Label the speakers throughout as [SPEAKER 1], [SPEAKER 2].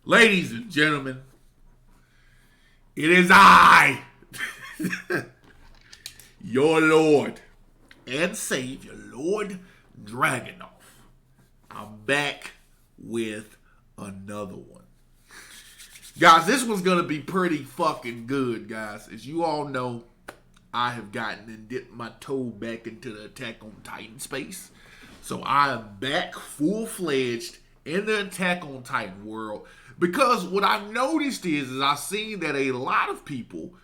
[SPEAKER 1] Ladies and gentlemen, it is I, your Lord and Savior, Lord Dragonoff. I'm back with another one. Guys, this one's going to be pretty fucking good, guys. As you all know, I have gotten and dipped my toe back into the Attack on Titan space. So I am back full-fledged in the Attack on Titan world. Because what I've noticed is I've seen that a lot of people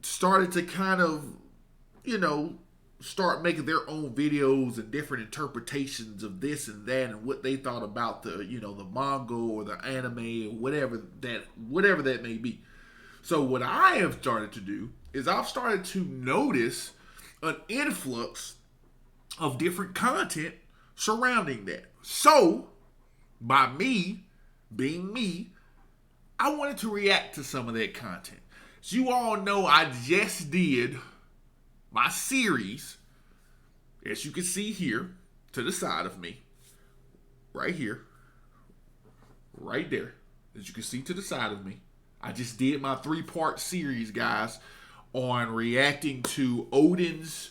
[SPEAKER 1] started to kind of, start making their own videos and different interpretations of this and that and what they thought about the manga or the anime or whatever that may be. So what I have started to do is I've started to notice an influx of different content surrounding that. So by me being me, I wanted to react to some of that content. As you all know, I just did my series, as you can see here, to the side of me. Right here. Right there. As you can see to the side of me. I just did my 3-part series, guys, on reacting to Odin's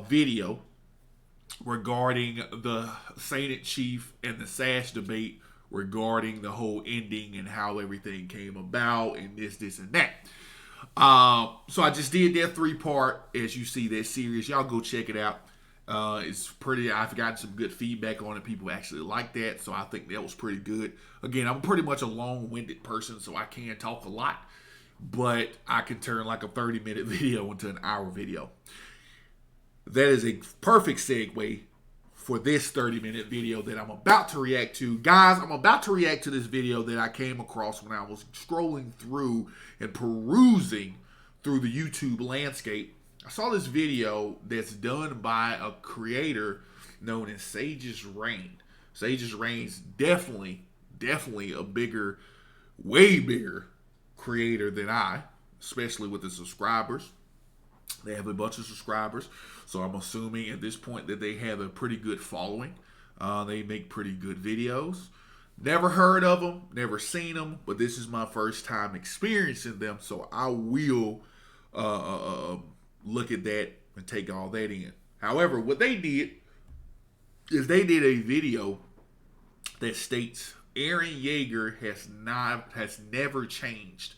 [SPEAKER 1] video regarding the Saint Chief and the Sash debate regarding the whole ending and how everything came about and this and that. So I just did that 3-part, as you see, that series. Y'all go check it out. It's pretty, I've gotten some good feedback on it. People actually like that, so I think that was pretty good. Again, I'm pretty much a long-winded person, so I can't talk a lot, but I can turn like a 30-minute video into an hour video. That is a perfect segue for this 30-minute video that I'm about to react to. Guys, I'm about to react to this video that I came across when I was scrolling through and perusing through the YouTube landscape. I saw this video that's done by a creator known as Sage's Reign. Sage's Reign's definitely a bigger, way bigger creator than I, especially with the subscribers. They have a bunch of subscribers, so I'm assuming at this point that they have a pretty good following. They make pretty good videos. Never heard of them, never seen them, but this is my first time experiencing them, so I will look at that and take all that in. However, what they did is they did a video that states Eren Yeager has never changed.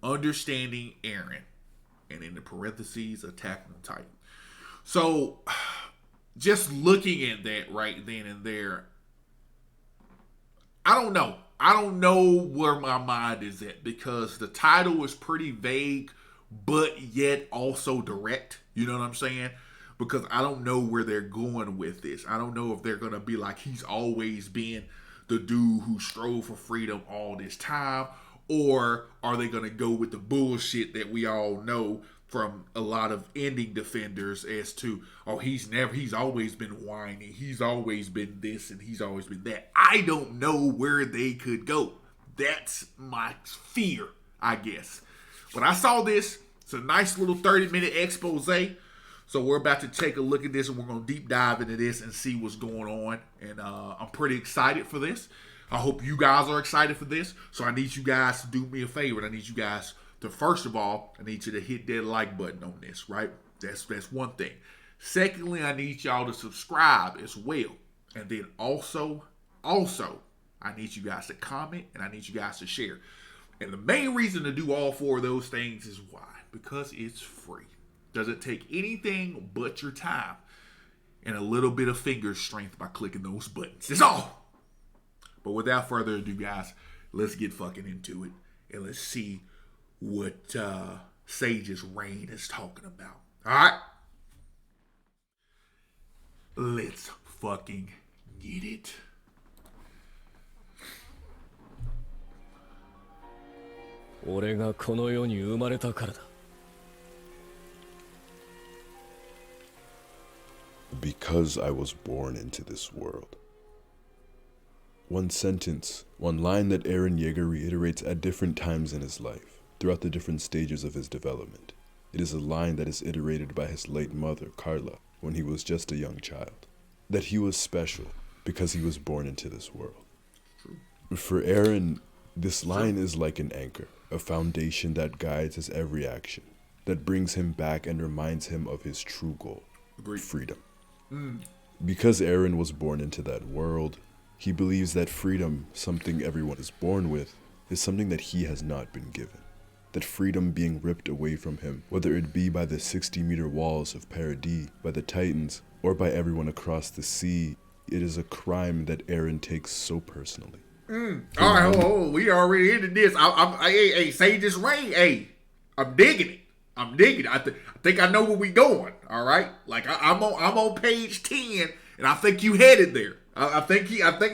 [SPEAKER 1] Understanding Eren. And in the parentheses, Attack on Titan. So, just looking at that right then and there, I don't know. I don't know where my mind is at, because the title is pretty vague, but yet also direct. You know what I'm saying? Because I don't know where they're going with this. I don't know if they're going to be like, he's always been the dude who strove for freedom all this time, or are they going to go with the bullshit that we all know from a lot of ending defenders as to, oh, he's always been whiny, he's always been this, and he's always been that. I don't know where they could go. That's my fear, I guess. When I saw this, it's a nice little 30-minute expose. So we're about to take a look at this, and we're going to deep dive into this and see what's going on. And I'm pretty excited for this. I hope you guys are excited for this. So I need you guys to do me a favor. I need you guys to, first of all, I need you to hit that like button on this, right? That's one thing. Secondly, I need y'all to subscribe as well. And then also, I need you guys to comment, and I need you guys to share. And the main reason to do all 4 of those things is why? Because it's free. Doesn't take anything but your time and a little bit of finger strength by clicking those buttons. That's all. But without further ado, guys, let's get fucking into it. And let's see what Sage's Reign is talking about. Alright? Let's fucking get it.
[SPEAKER 2] Because I was born into this world. One sentence, one line that Eren Yeager reiterates at different times in his life, throughout the different stages of his development. It is a line that is iterated by his late mother, Carla, when he was just a young child. That he was special because he was born into this world. For Eren, this line is like an anchor, a foundation that guides his every action, that brings him back and reminds him of his true goal,
[SPEAKER 1] Agreed.
[SPEAKER 2] freedom.
[SPEAKER 1] Mm.
[SPEAKER 2] Because Eren was born into that world, he believes that freedom, something everyone is born with, is something that he has not been given. That freedom being ripped away from him, whether it be by the 60-meter walls of Paradis, by the Titans, or by everyone across the sea, it is a crime that Eren takes so personally.
[SPEAKER 1] All right, we already into this. Hey, Sage is rain. Hey, I'm digging it. I think I know where we going. All right, like I'm on page 10, and I think you headed there. I think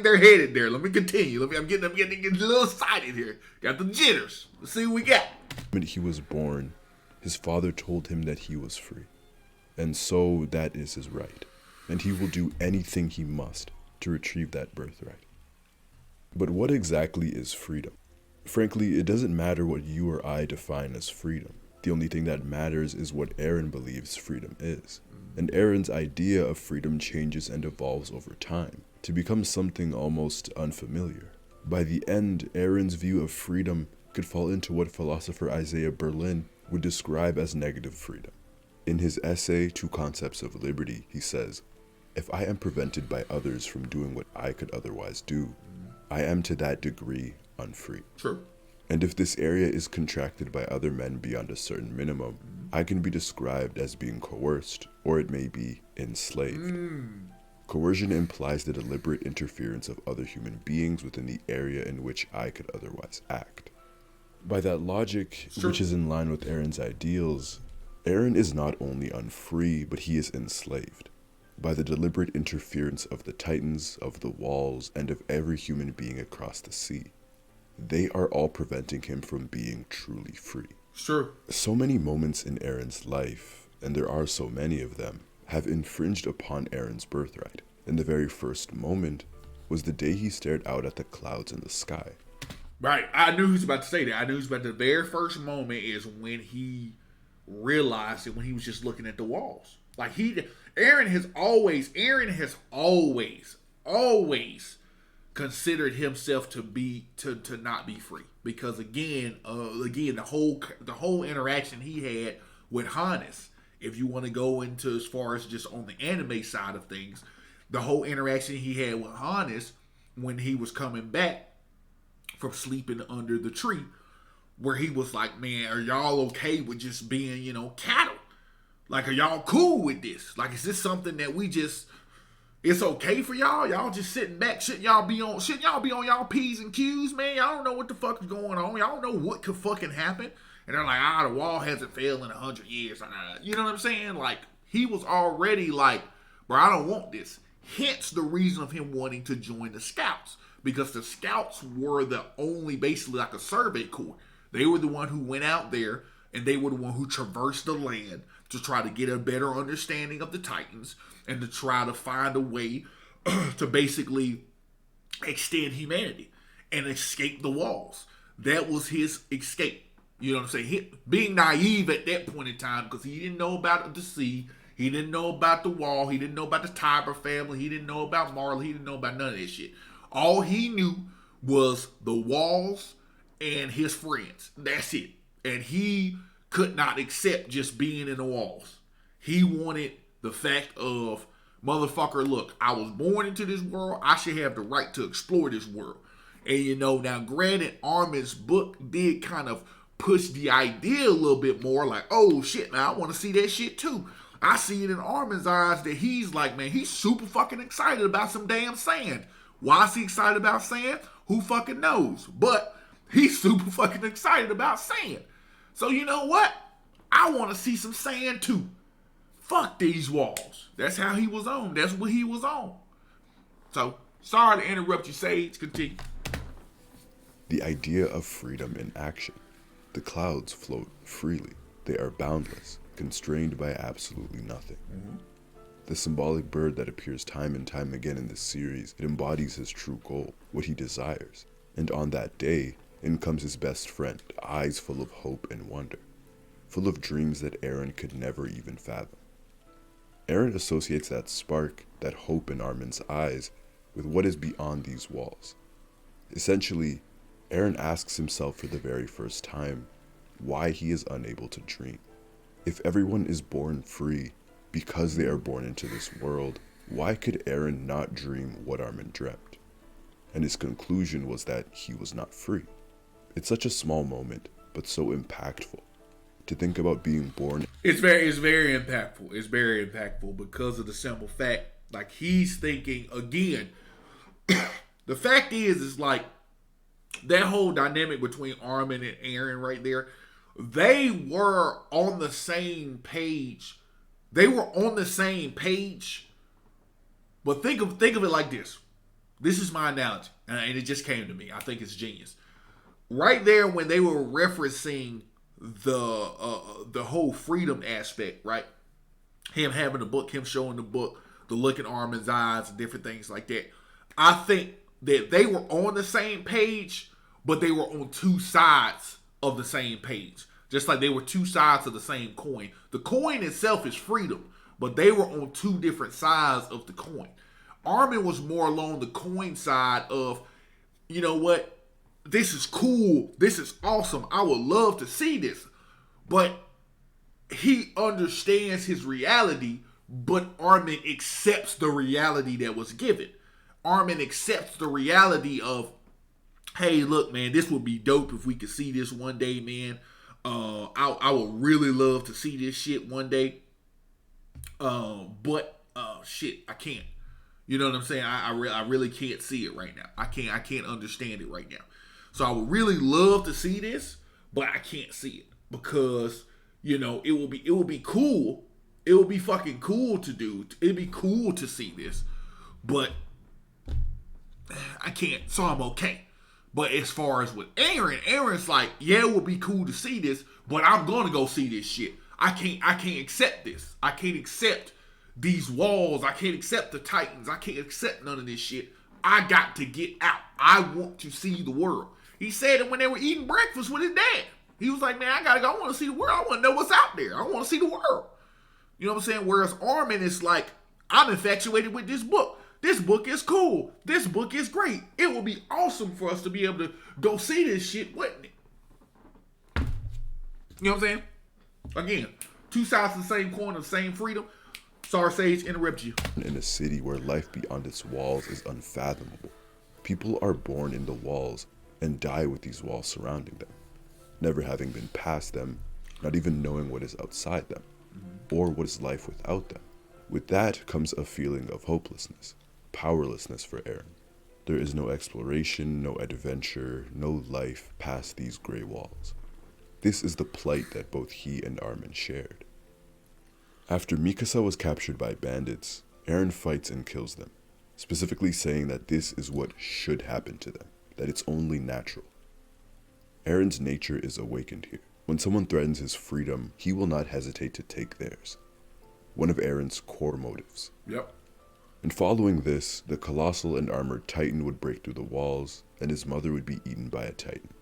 [SPEAKER 1] they're headed there. Let me continue. I'm getting a little excited here. Got the jitters. Let's see what we got.
[SPEAKER 2] When he was born, his father told him that he was free, and so that is his right, and he will do anything he must to retrieve that birthright. But what exactly is freedom? Frankly, it doesn't matter what you or I define as freedom. The only thing that matters is what Eren believes freedom is. And Eren's idea of freedom changes and evolves over time to become something almost unfamiliar. By the end, Eren's view of freedom could fall into what philosopher Isaiah Berlin would describe as negative freedom. In his essay, Two Concepts of Liberty, he says, "If I am prevented by others from doing what I could otherwise do, I am to that degree unfree.
[SPEAKER 1] True.
[SPEAKER 2] And if this area is contracted by other men beyond a certain minimum, I can be described as being coerced, or it may be enslaved." Coercion implies the deliberate interference of other human beings within the area in which I could otherwise act. By that logic, which is in line with Eren's ideals, Eren is not only unfree, but he is enslaved by the deliberate interference of the Titans, of the walls, and of every human being across the sea. They are all preventing him from being truly free.
[SPEAKER 1] Sure.
[SPEAKER 2] So many moments in Eren's life, and there are so many of them, have infringed upon Eren's birthright. And the very first moment was the day he stared out at the clouds in the sky.
[SPEAKER 1] Right. I knew he was about to say that. I knew he was about to. The very first moment is when he realized it, when he was just looking at the walls. Like Eren has always considered himself to not be free, because again the whole interaction he had with Hannes, if you want to go into as far as just on the anime side of things, the whole interaction he had with Hannes when he was coming back from sleeping under the tree, where he was like, "Man, are y'all okay with just being, cattle? Like, are y'all cool with this? Like, is this something that it's okay for y'all? Y'all just sitting back? Shouldn't y'all be on y'all P's and Q's, man? Y'all don't know what the fuck is going on. Y'all don't know what could fucking happen." And they're like, the wall hasn't failed in 100 years. You know what I'm saying? Like, he was already like, bro, I don't want this. Hence the reason of him wanting to join the Scouts. Because the Scouts were the only, basically like a survey corps. They were the one who went out there, and they were the one who traversed the land to try to get a better understanding of the Titans and to try to find a way to basically extend humanity and escape the walls. That was his escape. You know what I'm saying? Being naive at that point in time, because he didn't know about the sea, he didn't know about the wall, he didn't know about the Tiber family, he didn't know about Marley, he didn't know about none of this shit. All he knew was the walls and his friends. That's it. And he could not accept just being in the walls. He wanted the fact of, motherfucker, look, I was born into this world. I should have the right to explore this world. And now granted, Armin's book did kind of push the idea a little bit more, like, oh shit, man, I want to see that shit too. I see it in Armin's eyes that he's like, man, he's super fucking excited about some damn sand. Why is he excited about sand? Who fucking knows? But he's super fucking excited about sand. So you know what? I want to see some sand too. Fuck these walls. That's how he was on. That's what he was on. So, sorry to interrupt you, Sage. Continue.
[SPEAKER 2] The idea of freedom in action. The clouds float freely. They are boundless, constrained by absolutely nothing. The symbolic bird that appears time and time again in this series, it embodies his true goal, what he desires. And on that day, in comes his best friend, eyes full of hope and wonder, full of dreams that Eren could never even fathom. Eren associates that spark, that hope in Armin's eyes, with what is beyond these walls. Essentially, Eren asks himself for the very first time why he is unable to dream. If everyone is born free because they are born into this world, why could Eren not dream what Armin dreamt? And his conclusion was that he was not free. It's such a small moment, but so impactful. To think about being born.
[SPEAKER 1] It's very impactful. It's very impactful because of the simple fact, like he's thinking again. The fact is like that whole dynamic between Armin and Eren right there. They were on the same page. They were on the same page. But think of it like this. This is my analogy, and it just came to me. I think it's genius. Right there, when they were referencing the whole freedom aspect, right? Him having the book, him showing the book, the look in Armin's eyes, and different things like that. I think that they were on the same page, but they were on two sides of the same page. Just like they were two sides of the same coin. The coin itself is freedom, but they were on two different sides of the coin. Armin was more along the coin side of, you know what, this is cool, this is awesome, I would love to see this. But he understands his reality, but Armin accepts the reality that was given. Armin accepts the reality of, hey, look, man, this would be dope if we could see this one day, man. I would really love to see this shit one day. But shit, I can't. You know what I'm saying? I really can't see it right now. I can't understand it right now. So I would really love to see this, but I can't see it because, you know, it will be cool. It will be fucking cool to do. It'd be cool to see this, but I can't. So I'm okay. But as far as with Eren's like, yeah, it would be cool to see this, but I'm gonna go see this shit. I can't accept this. I can't accept these walls. I can't accept the Titans. I can't accept none of this shit. I got to get out. I want to see the world. He said it when they were eating breakfast with his dad. He was like, man, I gotta go. I want to see the world. I want to know what's out there. I want to see the world. You know what I'm saying? Whereas Armin is like, I'm infatuated with this book. This book is cool. This book is great. It will be awesome for us to be able to go see this shit, wouldn't it? You know what I'm saying? Again, two sides of the same coin of the same freedom. Sorry, Sage, interrupt you.
[SPEAKER 2] In a city where life beyond its walls is unfathomable, people are born in the walls and die with these walls surrounding them, never having been past them, not even knowing what is outside them, or what is life without them. With that comes a feeling of hopelessness, powerlessness for Eren. There is no exploration, no adventure, no life past these gray walls. This is the plight that both he and Armin shared. After Mikasa was captured by bandits, Eren fights and kills them, specifically saying that this is what should happen to them, that it's only natural. Eren's nature is awakened here. When someone threatens his freedom, he will not hesitate to take theirs. One of Eren's core motives.
[SPEAKER 1] Yep.
[SPEAKER 2] And following this, the colossal and armored Titan would break through the walls, and his mother would be eaten by a Titan.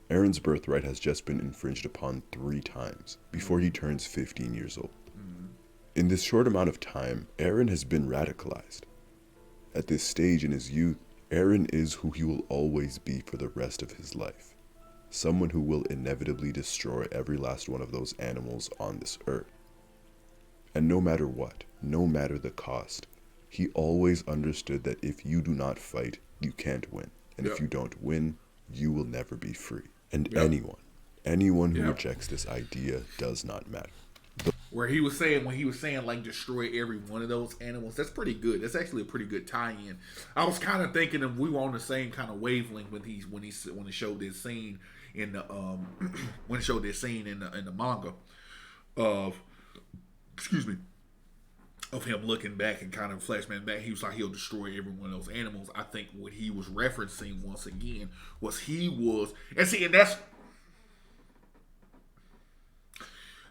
[SPEAKER 2] Eren's birthright has just been infringed upon 3 times before he turns 15 years old. In this short amount of time, Eren has been radicalized. At this stage in his youth, Eren is who he will always be for the rest of his life. Someone who will inevitably destroy every last one of those animals on this earth. And no matter what, no matter the cost, he always understood that if you do not fight, you can't win. And if you don't win, you will never be free. And anyone who rejects this idea does not matter.
[SPEAKER 1] When he was saying like destroy every one of those animals, that's pretty good. That's actually a pretty good tie-in. I was kind of thinking if we were on the same kind of wavelength when he showed this scene in the when he showed this scene in the manga of him looking back and kind of flashbang back. He was like, he'll destroy every one of those animals. I think what he was referencing once again was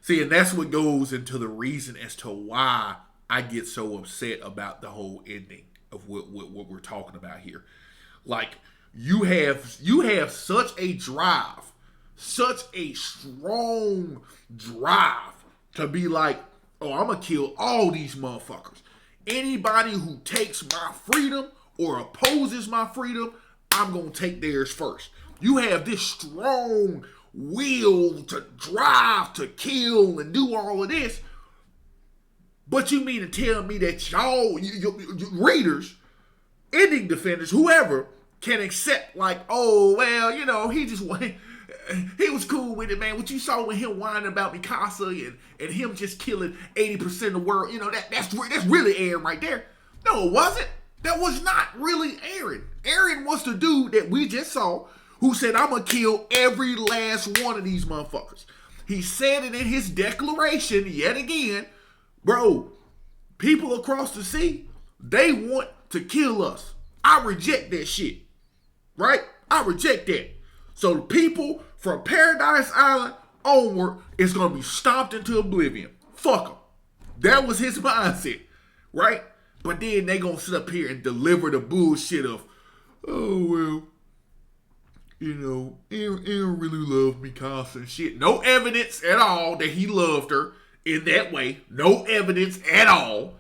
[SPEAKER 1] and that's what goes into the reason as to why I get so upset about the whole ending of what we're talking about here. Like, you have such a drive, such a strong drive to be like, oh, I'm going to kill all these motherfuckers. Anybody who takes my freedom or opposes my freedom, I'm going to take theirs first. You have this strong will to drive, to kill, and do all of this. But you mean to tell me that y'all, you readers, ending defenders, whoever, can accept like, oh, well, he just went, he was cool with it, man. What you saw with him whining about Mikasa and him just killing 80% of the world, that's really Eren right there. No, it wasn't. That was not really Eren. Eren was the dude that we just saw who said, I'm going to kill every last one of these motherfuckers. He said it in his declaration yet again. Bro, people across the sea, they want to kill us. I reject that shit. Right? I reject that. So the people from Paradise Island onward is going to be stomped into oblivion. Fuck them. That was his mindset. Right? But then they going to sit up here and deliver the bullshit of, oh, well, Eren really loved Mikasa and shit. No evidence at all that he loved her in that way. No evidence at all.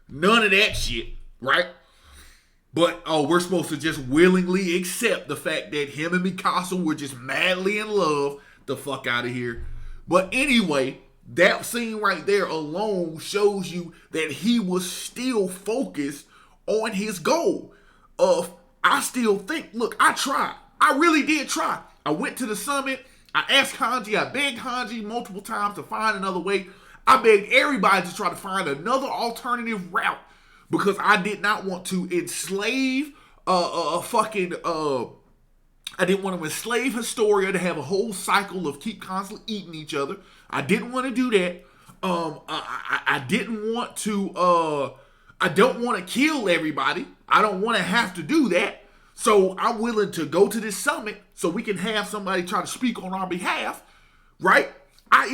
[SPEAKER 1] None of that shit, right? But, we're supposed to just willingly accept the fact that him and Mikasa were just madly in love. The fuck out of here. But anyway, that scene right there alone shows you that he was still focused on his goal of, I still think, look, I tried. I really did try. I went to the summit. I asked Hanji. I begged Hanji multiple times to find another way. I begged everybody to try to find another alternative route because I did not want to enslave I didn't want to enslave Historia to have a whole cycle of keep constantly eating each other. I didn't want to do that. I didn't want to. I don't want to kill everybody. I don't want to have to do that. So I'm willing to go to this summit so we can have somebody try to speak on our behalf, right? I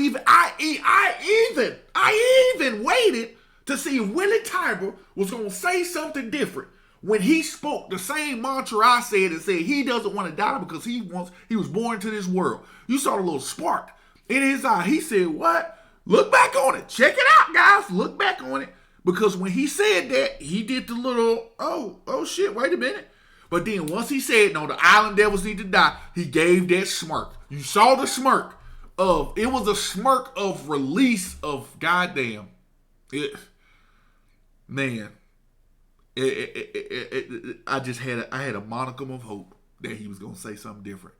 [SPEAKER 1] even waited to see if Willie Tiber was going to say something different when he spoke the same mantra I said and said he doesn't want to die because he was born into this world. You saw the little spark in his eye. He said, what? Look back on it. Check it out, guys. Look back on it. Because when he said that, he did the little, oh shit, wait a minute. But then once he said, no, the island devils need to die, he gave that smirk. You saw the smirk it was a smirk of release of goddamn. I had a monicum of hope that he was going to say something different.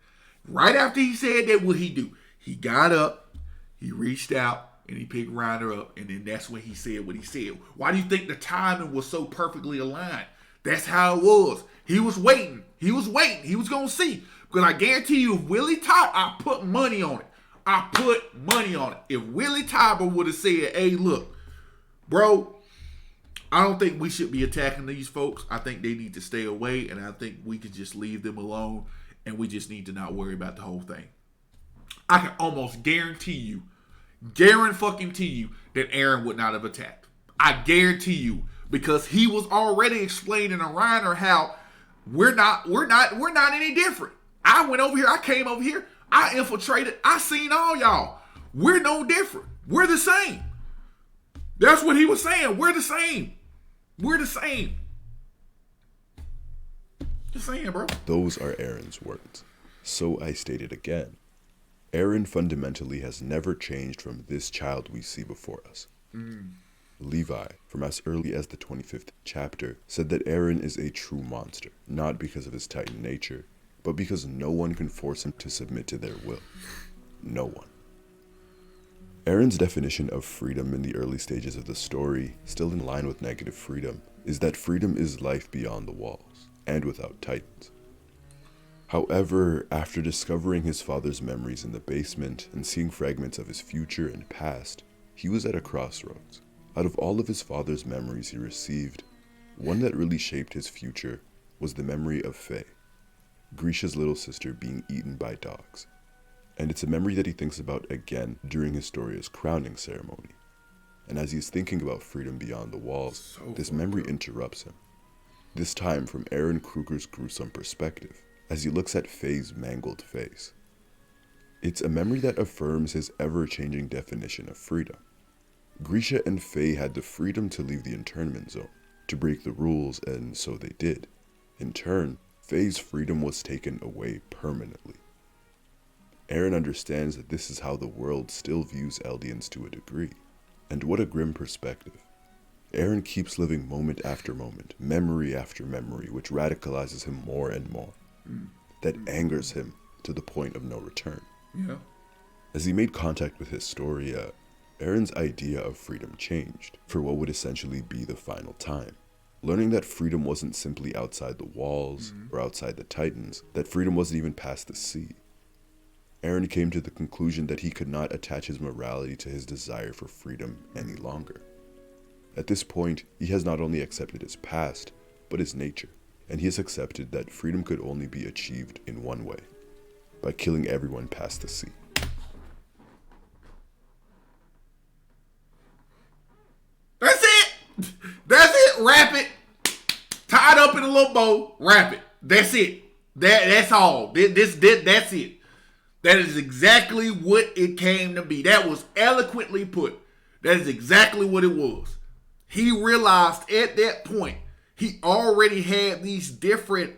[SPEAKER 1] Right after he said that, what he do? He got up, he reached out, and he picked Ryder up, and then that's when he said what he said. Why do you think the timing was so perfectly aligned? That's how it was. He was waiting. He was going to see. Because I guarantee you, if Willie Tiber, I put money on it. If Willie Tiber would have said, hey, look, bro, I don't think we should be attacking these folks. I think they need to stay away, and I think we could just leave them alone, and we just need to not worry about the whole thing. I can almost guarantee you that Eren would not have attacked. I guarantee you, because he was already explaining to Reiner how we're not any different. I went over here, I came over here, I infiltrated, I seen all y'all. We're no different. We're the same. That's what he was saying. We're the same. Just saying, bro.
[SPEAKER 2] Those are Eren's words. So I state it again. Eren fundamentally has never changed from this child we see before us. Levi, from as early as the 25th chapter, said that Eren is a true monster, not because of his titan nature, but because no one can force him to submit to their will. No one. Eren's definition of freedom in the early stages of the story, still in line with negative freedom, is that freedom is life beyond the walls, and without titans. However, after discovering his father's memories in the basement and seeing fragments of his future and past, he was at a crossroads. Out of all of his father's memories he received, one that really shaped his future was the memory of Faye, Grisha's little sister being eaten by dogs. And it's a memory that he thinks about again during Historia's crowning ceremony. And as he's thinking about freedom beyond the walls, this memory interrupts him. This time from Eren Kruger's gruesome perspective, as he looks at Faye's mangled face. It's a memory that affirms his ever-changing definition of freedom. Grisha and Faye had the freedom to leave the internment zone, to break the rules, and so they did. In turn, Faye's freedom was taken away permanently. Eren understands that this is how the world still views Eldians to a degree. And what a grim perspective. Eren keeps living moment after moment, memory after memory, which radicalizes him more and more. That angers him to the point of no return.
[SPEAKER 1] Yeah.
[SPEAKER 2] As he made contact with Historia, Eren's idea of freedom changed for what would essentially be the final time. Learning that freedom wasn't simply outside the walls or outside the Titans, that freedom wasn't even past the sea. Eren came to the conclusion that he could not attach his morality to his desire for freedom any longer. At this point, he has not only accepted his past, but his nature, and he has accepted that freedom could only be achieved in one way, by killing everyone past the sea.
[SPEAKER 1] That's it! That's it! Wrap it! Tie it up in a little bow, wrap it. That's it. That's all. That's it. That is exactly what it came to be. That was eloquently put. That is exactly what it was. He realized at that point, he already had these different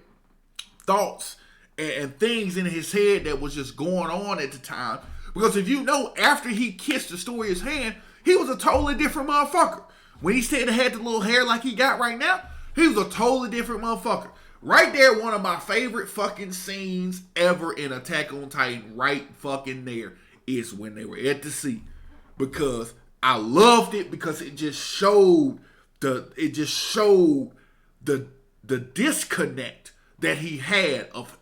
[SPEAKER 1] thoughts and things in his head that was just going on at the time. Because if you know, after he kissed Historia's hand, he was a totally different motherfucker. When he said he had the little hair like he got right now, he was a totally different motherfucker. Right there, one of my favorite fucking scenes ever in Attack on Titan, right fucking there, is when they were at the sea. Because I loved it because it just showed the disconnect that he had of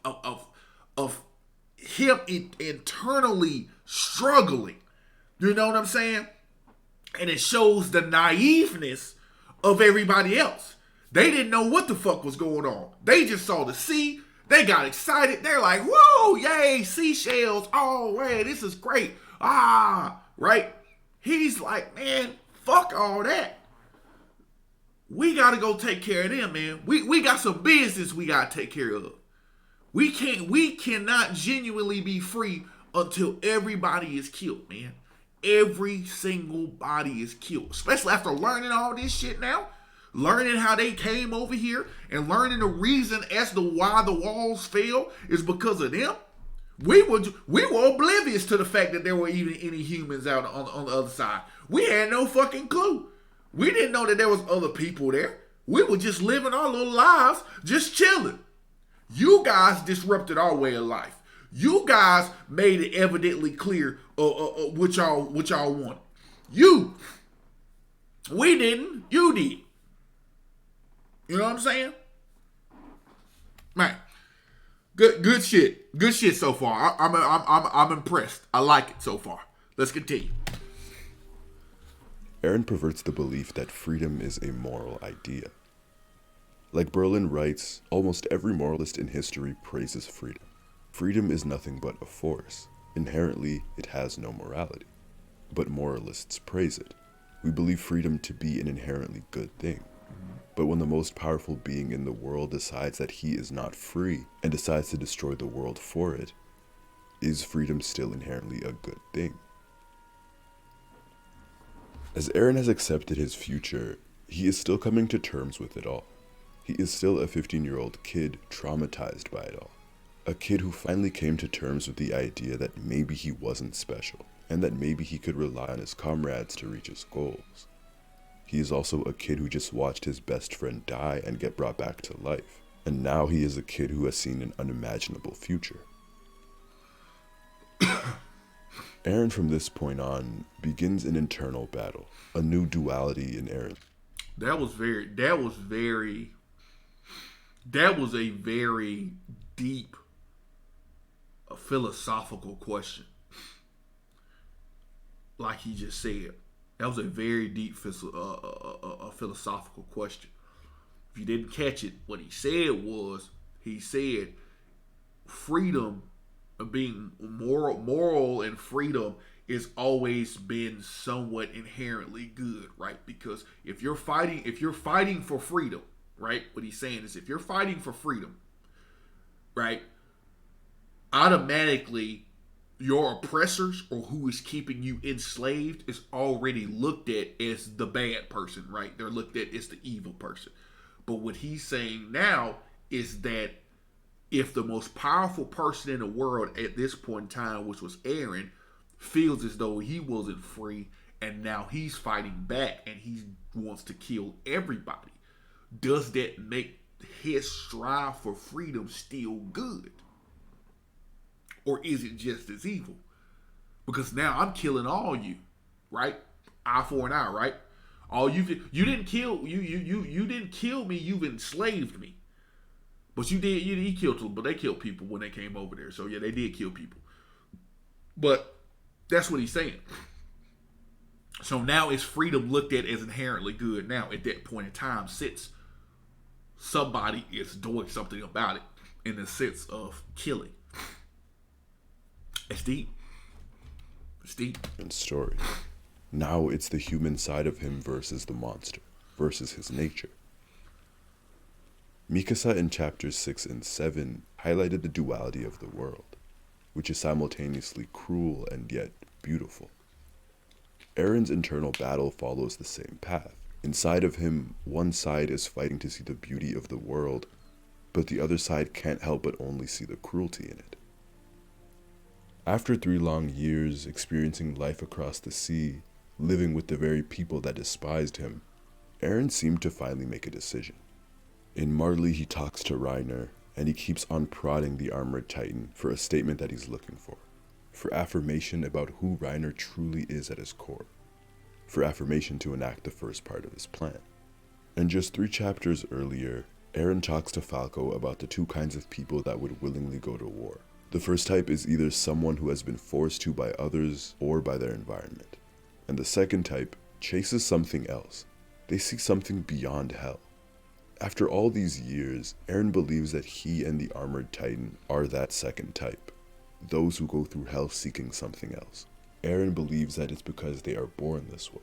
[SPEAKER 1] him internally struggling. You know what I'm saying? And it shows the naiveness of everybody else. They didn't know what the fuck was going on. They just saw the sea. They got excited. They're like, whoa, yay, seashells. Oh, man, this is great. Right? He's like, man, fuck all that. We got to go take care of them, man. We got some business we got to take care of. We cannot genuinely be free until everybody is killed, man. Every single body is killed. Especially after learning all this shit now. Learning how they came over here and learning the reason as to why the walls fell is because of them. We were oblivious to the fact that there were even any humans out on the other side. We had no fucking clue. We didn't know that there was other people there. We were just living our little lives, just chilling. You guys disrupted our way of life. You guys made it evidently clear what y'all wanted. We didn't. You did. You know what I'm saying? Man, good shit. Good shit so far. I'm impressed. I like it so far. Let's continue.
[SPEAKER 2] Eren perverts the belief that freedom is a moral idea. Like Berlin writes, almost every moralist in history praises freedom. Freedom is nothing but a force. Inherently, it has no morality. But moralists praise it. We believe freedom to be an inherently good thing. But when the most powerful being in the world decides that he is not free and decides to destroy the world for it, is freedom still inherently a good thing? As Eren has accepted his future, he is still coming to terms with it all. He is still a 15-year-old kid traumatized by it all. A kid who finally came to terms with the idea that maybe he wasn't special, and that maybe he could rely on his comrades to reach his goals. He is also a kid who just watched his best friend die and get brought back to life. And now he is a kid who has seen an unimaginable future. Eren from this point on begins an internal battle, a new duality in Eren.
[SPEAKER 1] That was a very deep philosophical question. Like he just said. That was a very deep philosophical question. If you didn't catch it, what he said freedom, being moral and freedom is always been somewhat inherently good, right? Because if you're fighting for freedom, right? What he's saying is if you're fighting for freedom, right? Automatically your oppressors or who is keeping you enslaved is already looked at as the bad person, right? They're looked at as the evil person. But what he's saying now is that if the most powerful person in the world at this point in time, which was Eren, feels as though he wasn't free and now he's fighting back and he wants to kill everybody, does that make his strive for freedom still good? Or is it just as evil? Because now I'm killing all you, right? Eye for an eye, right? All you didn't kill you didn't kill me, you've enslaved me. But he killed them, but they killed people when they came over there. So yeah, they did kill people. But that's what he's saying. So now is freedom looked at as inherently good now at that point in time, since somebody is doing something about it in the sense of killing. It's deep. It's deep.
[SPEAKER 2] And story. Now it's the human side of him versus the monster, versus his nature. Mikasa in chapters 6 and 7 highlighted the duality of the world, which is simultaneously cruel and yet beautiful. Eren's internal battle follows the same path. Inside of him, one side is fighting to see the beauty of the world, but the other side can't help but only see the cruelty in it. After 3 long years experiencing life across the sea, living with the very people that despised him, Eren seemed to finally make a decision. In Marley, he talks to Reiner, and he keeps on prodding the Armored Titan for a statement that he's looking for affirmation about who Reiner truly is at his core, for affirmation to enact the first part of his plan. And just 3 chapters earlier, Eren talks to Falco about the 2 kinds of people that would willingly go to war. The first type is either someone who has been forced to by others or by their environment. And the second type chases something else. They see something beyond hell. After all these years, Eren believes that he and the Armored Titan are that second type, those who go through hell seeking something else. Eren believes that it's because they are born this way.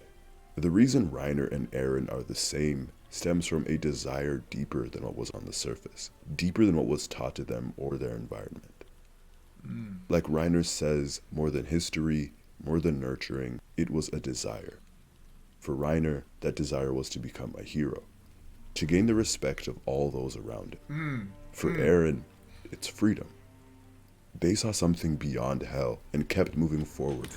[SPEAKER 2] The reason Reiner and Eren are the same stems from a desire deeper than what was on the surface, deeper than what was taught to them or their environment. Like Reiner says, more than history, more than nurturing, it was a desire. For Reiner, that desire was to become a hero, to gain the respect of all those around him. For Eren, it's freedom. They saw something beyond hell and kept moving forward.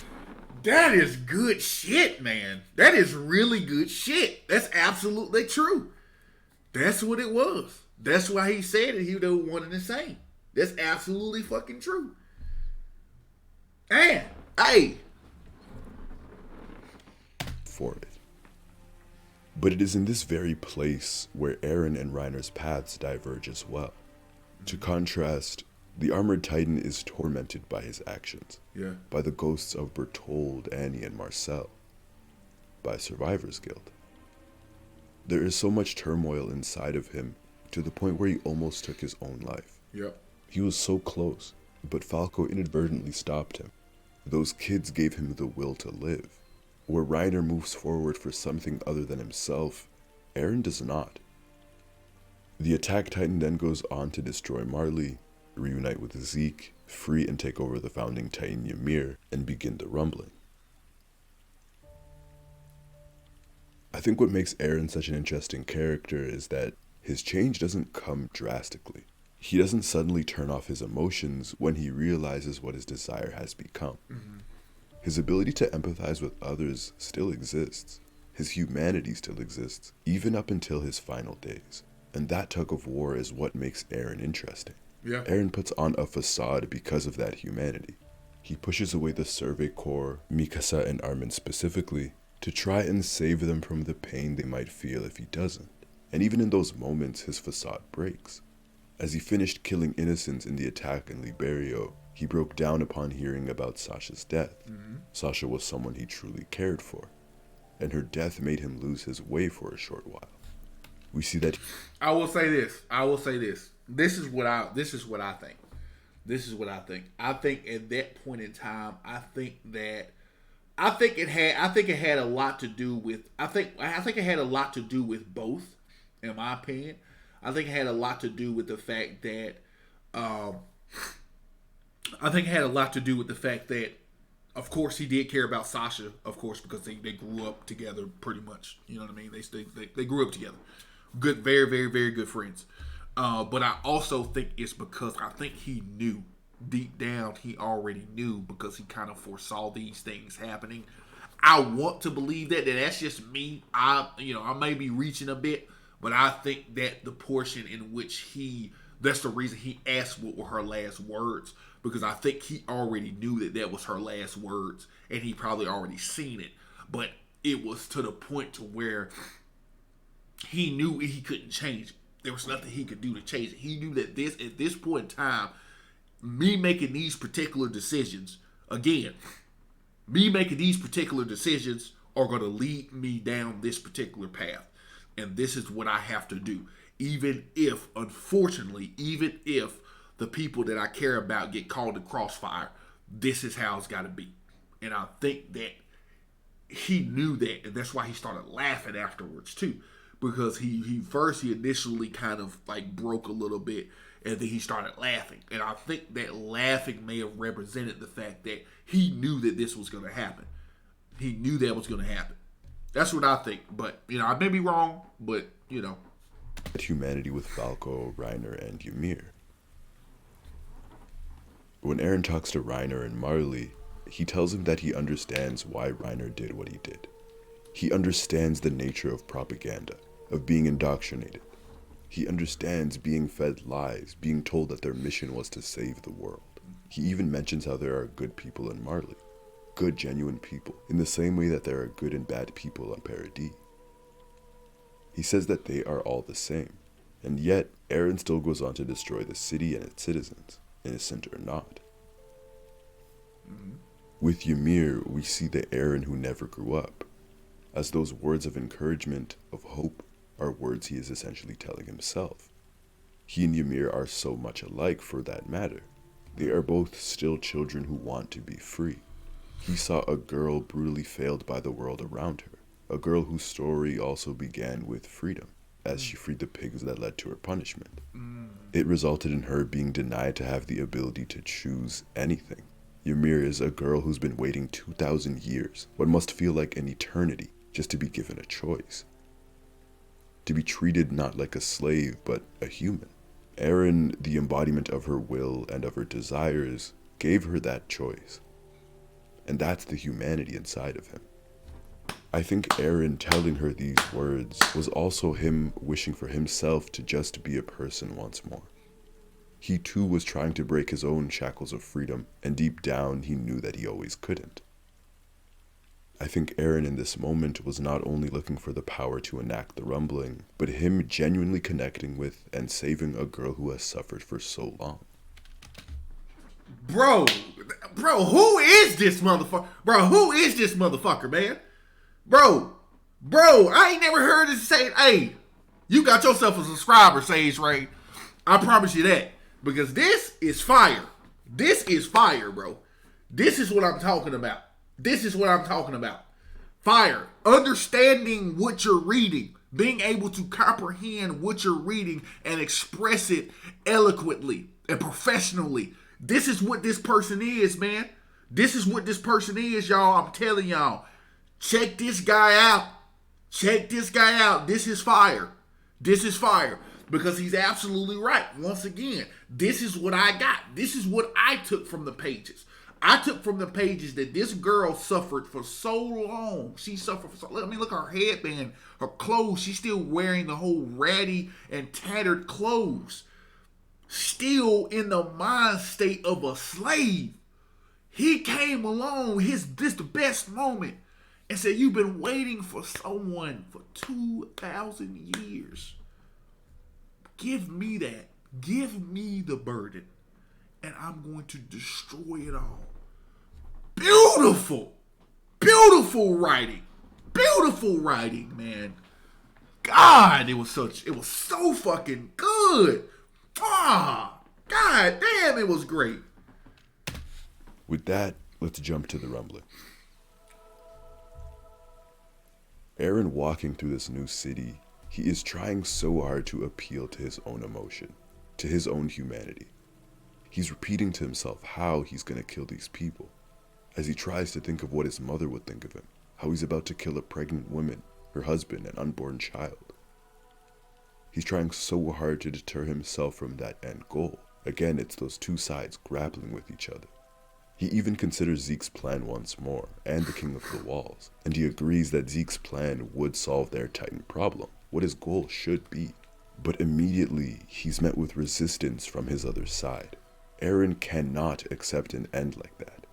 [SPEAKER 1] That is good shit, man. That is really good shit. That's absolutely true. That's what it was. That's why he said it. He was one and the same. That's absolutely fucking true. And, hey.
[SPEAKER 2] For it. But it is in this very place where Eren and Reiner's paths diverge as well. To contrast, the Armored Titan is tormented by his actions, by the ghosts of Bertold, Annie, and Marcel, by Survivor's Guild. There is so much turmoil inside of him to the point where he almost took his own life. He was so close, but Falco inadvertently stopped him. Those kids gave him the will to live. Where Reiner moves forward for something other than himself, Eren does not. The Attack Titan then goes on to destroy Marley, reunite with Zeke, free and take over the founding Titan Ymir, and begin the rumbling. I think what makes Eren such an interesting character is that his change doesn't come drastically. He doesn't suddenly turn off his emotions when he realizes what his desire has become. His ability to empathize with others still exists. His humanity still exists, even up until his final days. And that tug of war is what makes Eren interesting. Eren puts on a facade because of that humanity. He pushes away the Survey Corps, Mikasa and Armin specifically, to try and save them from the pain they might feel if he doesn't. And even in those moments, his facade breaks. As he finished killing innocents in the attack in Liberio, he broke down upon hearing about Sasha's death. Sasha was someone he truly cared for, and her death made him lose his way for a short while. We see that.
[SPEAKER 1] I will say this. This is what I think. I think at that point in time, I think it had a lot to do with both, in my opinion. I think it had a lot to do with the fact that of course he did care about Sasha, of course, because they grew up together pretty much. You know what I mean? They grew up together. Good, very, very, very good friends. But I also think it's because I think he knew deep down, he already knew because he kind of foresaw these things happening. I want to believe that's just me. I may be reaching a bit, but I think that the portion in which that's the reason he asked what were her last words, because I think he already knew that was her last words, and he probably already seen it. But it was to the point to where he knew he couldn't change it. There was nothing he could do to change it. He knew that at this point in time, me making these particular decisions, again, me making these particular decisions are going to lead me down this particular path. And this is what I have to do. Even if, unfortunately, the people that I care about get called to crossfire, this is how it's got to be. And I think that he knew that, and that's why he started laughing afterwards too. Because he initially kind of like broke a little bit, and then he started laughing. And I think that laughing may have represented the fact that he knew that this was going to happen. He knew that was going to happen. That's what I think. But, I may be wrong, but,
[SPEAKER 2] Humanity with Falco, Reiner, and Ymir. When Eren talks to Reiner and Marley, he tells him that he understands why Reiner did what he did. He understands the nature of propaganda, of being indoctrinated. He understands being fed lies, being told that their mission was to save the world. He even mentions how there are good people in Marley. Good, genuine people, in the same way that there are good and bad people on Paradis. He says that they are all the same, and yet Eren still goes on to destroy the city and its citizens, innocent or not. With Ymir, we see the Eren who never grew up, as those words of encouragement, of hope, are words he is essentially telling himself. He and Ymir are so much alike for that matter. They are both still children who want to be free. He saw a girl brutally failed by the world around her, a girl whose story also began with freedom, as she freed the pigs that led to her punishment. It resulted in her being denied to have the ability to choose anything. Ymir is a girl who's been waiting 2,000 years, what must feel like an eternity, just to be given a choice. To be treated not like a slave, but a human. Eren, the embodiment of her will and of her desires, gave her that choice. And that's the humanity inside of him. I think Eren telling her these words was also him wishing for himself to just be a person once more. He too was trying to break his own shackles of freedom, and deep down he knew that he always couldn't. I think Eren in this moment was not only looking for the power to enact the rumbling, but him genuinely connecting with and saving a girl who has suffered for so long.
[SPEAKER 1] Bro, who is this motherfucker? Bro, who is this motherfucker, man? Bro, I ain't never heard this say, hey, you got yourself a subscriber, Sage Ray. I promise you that. Because this is fire. This is fire, bro. This is what I'm talking about. Fire. Understanding what you're reading. Being able to comprehend what you're reading and express it eloquently and professionally. This is what this person is, man. This is what this person is, y'all. I'm telling y'all. Check this guy out. This is fire. Because he's absolutely right. Once again, this is what I got. This is what I took from the pages. I took from the pages that this girl suffered for so long. She suffered for so long. I mean, look at her headband, her clothes. She's still wearing the whole ratty and tattered clothes. Still in the mind state of a slave. He came along, this the best moment, and said, you've been waiting for someone for 2,000 years. Give me that. Give me the burden. And I'm going to destroy it all. Beautiful. Beautiful writing. Beautiful writing, man. God, it was so fucking good. Ah, God damn, it was great.
[SPEAKER 2] With that, let's jump to the rumbling. Eren walking through this new city, he is trying so hard to appeal to his own emotion, to his own humanity. He's repeating to himself how he's going to kill these people, as he tries to think of what his mother would think of him, how he's about to kill a pregnant woman, her husband, and unborn child. He's trying so hard to deter himself from that end goal. Again, it's those two sides grappling with each other. He even considers Zeke's plan once more, and the King of the Walls, and he agrees that Zeke's plan would solve their Titan problem, what his goal should be. But immediately, he's met with resistance from his other side. Eren cannot accept an end like that,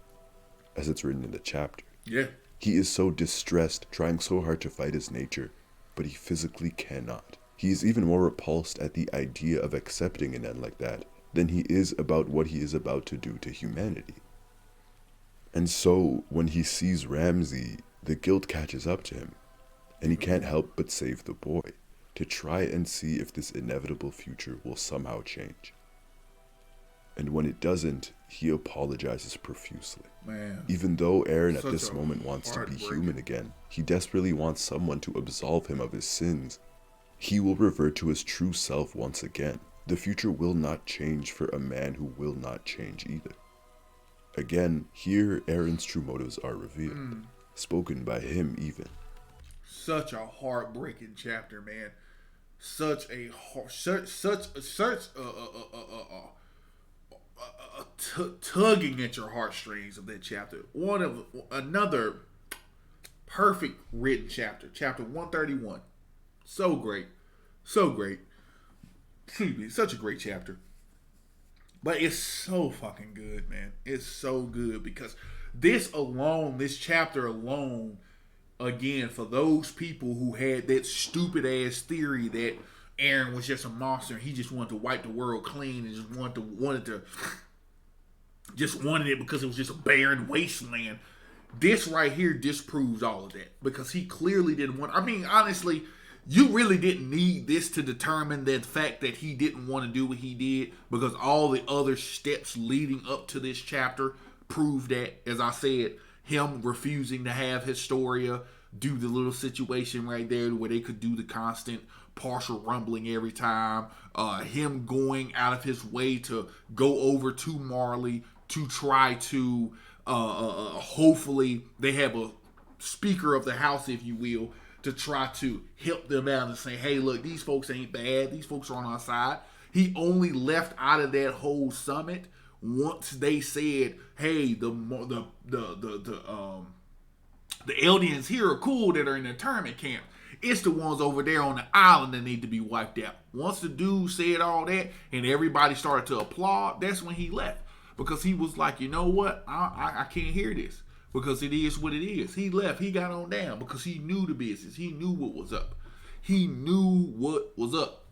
[SPEAKER 2] as it's written in the chapter.
[SPEAKER 1] Yeah.
[SPEAKER 2] He is so distressed, trying so hard to fight his nature, but he physically cannot. He is even more repulsed at the idea of accepting an end like that than he is about what he is about to do to humanity. And so, when he sees Ramsay, the guilt catches up to him, and he can't help but save the boy, to try and see if this inevitable future will somehow change. And when it doesn't, he apologizes profusely.
[SPEAKER 1] Man.
[SPEAKER 2] Even though Eren at this moment wants to be human again, he desperately wants someone to absolve him of his sins. He will revert to his true self once again. The future will not change for a man who will not change either. Again, here Eren's true motives are revealed, spoken by him even.
[SPEAKER 1] Such a heartbreaking chapter, man. Such a tugging at your heartstrings of that chapter. Another perfect written chapter. Chapter 131. So great. So great. Excuse me. Such a great chapter. But it's so fucking good, man. It's so good because this chapter alone, again, for those people who had that stupid ass theory that Eren was just a monster and he just wanted to wipe the world clean and just wanted it because it was just a barren wasteland. This right here disproves all of that because he clearly didn't want. I mean, honestly, you really didn't need this to determine the fact that he didn't want to do what he did because all the other steps leading up to this chapter prove that. As I said, him refusing to have Historia do the little situation right there where they could do the constant partial rumbling every time. Him going out of his way to go over to Marley to try to hopefully they have a speaker of the house, if you will, to try to help them out and say, hey, look, these folks ain't bad. These folks are on our side. He only left out of that whole summit once they said, hey, the Eldians here are cool that are in the internment camp. It's the ones over there on the island that need to be wiped out. Once the dude said all that and everybody started to applaud, that's when he left. Because he was like, you know what? I can't hear this. Because it is what it is. He left. He got on down because he knew the business. He knew what was up. He knew what was up.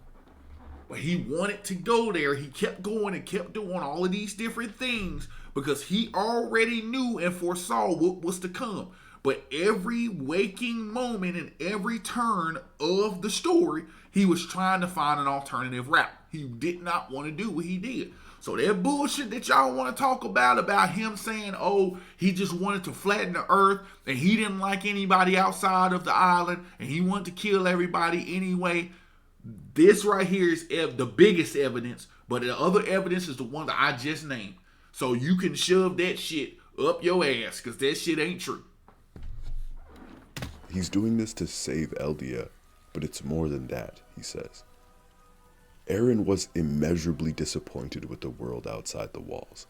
[SPEAKER 1] But he wanted to go there. He kept going and kept doing all of these different things because he already knew and foresaw what was to come. But every waking moment and every turn of the story, he was trying to find an alternative route. He did not want to do what he did. So that bullshit that y'all want to talk about him saying, oh, he just wanted to flatten the earth and he didn't like anybody outside of the island and he wanted to kill everybody anyway. This right here is the biggest evidence, but the other evidence is the one that I just named. So you can shove that shit up your ass because that shit ain't true.
[SPEAKER 2] He's doing this to save Eldia, but it's more than that, he says. Eren was immeasurably disappointed with the world outside the walls,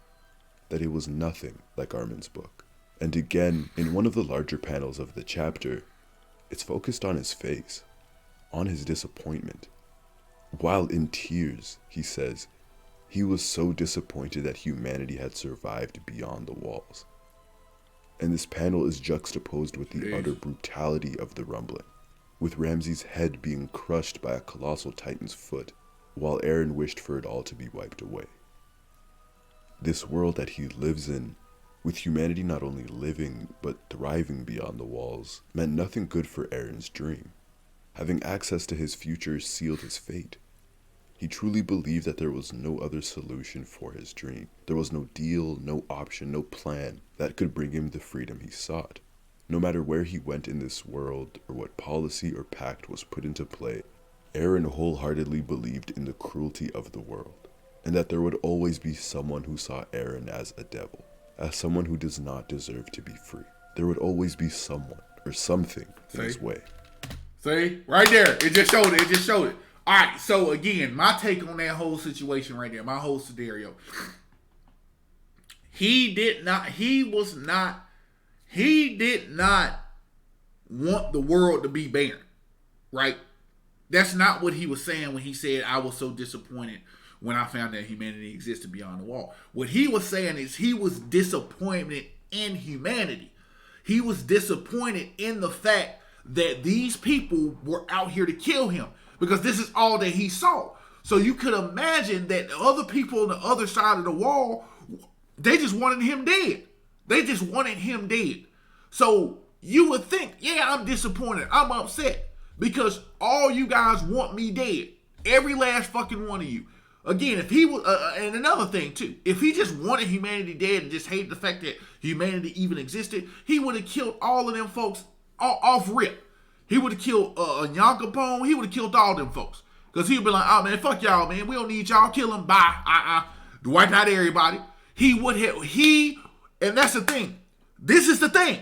[SPEAKER 2] that it was nothing like Armin's book. And again, in one of the larger panels of the chapter, it's focused on his face, on his disappointment. While in tears, he says, he was so disappointed that humanity had survived beyond the walls. And this panel is juxtaposed with the utter brutality of the rumbling, with Ramsay's head being crushed by a colossal titan's foot, while Eren wished for it all to be wiped away. This world that he lives in, with humanity not only living, but thriving beyond the walls, meant nothing good for Eren's dream. Having access to his future sealed his fate. He truly believed that there was no other solution for his dream. There was no deal, no option, no plan that could bring him the freedom he sought. No matter where he went in this world, or what policy or pact was put into play, Eren wholeheartedly believed in the cruelty of the world, and that there would always be someone who saw Eren as a devil, as someone who does not deserve to be free. There would always be someone, or something, in his way.
[SPEAKER 1] See? Right there. It just showed it. All right, so again, my take on that whole situation right there, my whole scenario. He did not. He was not. He did not want the world to be barren, right? That's not what he was saying when he said, I was so disappointed when I found that humanity existed beyond the wall. What he was saying is he was disappointed in humanity. He was disappointed in the fact that these people were out here to kill him because this is all that he saw. So you could imagine that the other people on the other side of the wall, they just wanted him dead. They just wanted him dead. So you would think, yeah, I'm disappointed. I'm upset because all you guys want me dead. Every last fucking one of you. Again, if he was, and another thing too, if he just wanted humanity dead and just hated the fact that humanity even existed, he would have killed all of them folks off rip. He would have killed Capone. He would have killed all them folks. Because he would be like, oh man, fuck y'all, man. We don't need y'all. Kill them. Bye. Wipe out everybody. He would have, and that's the thing. This is the thing.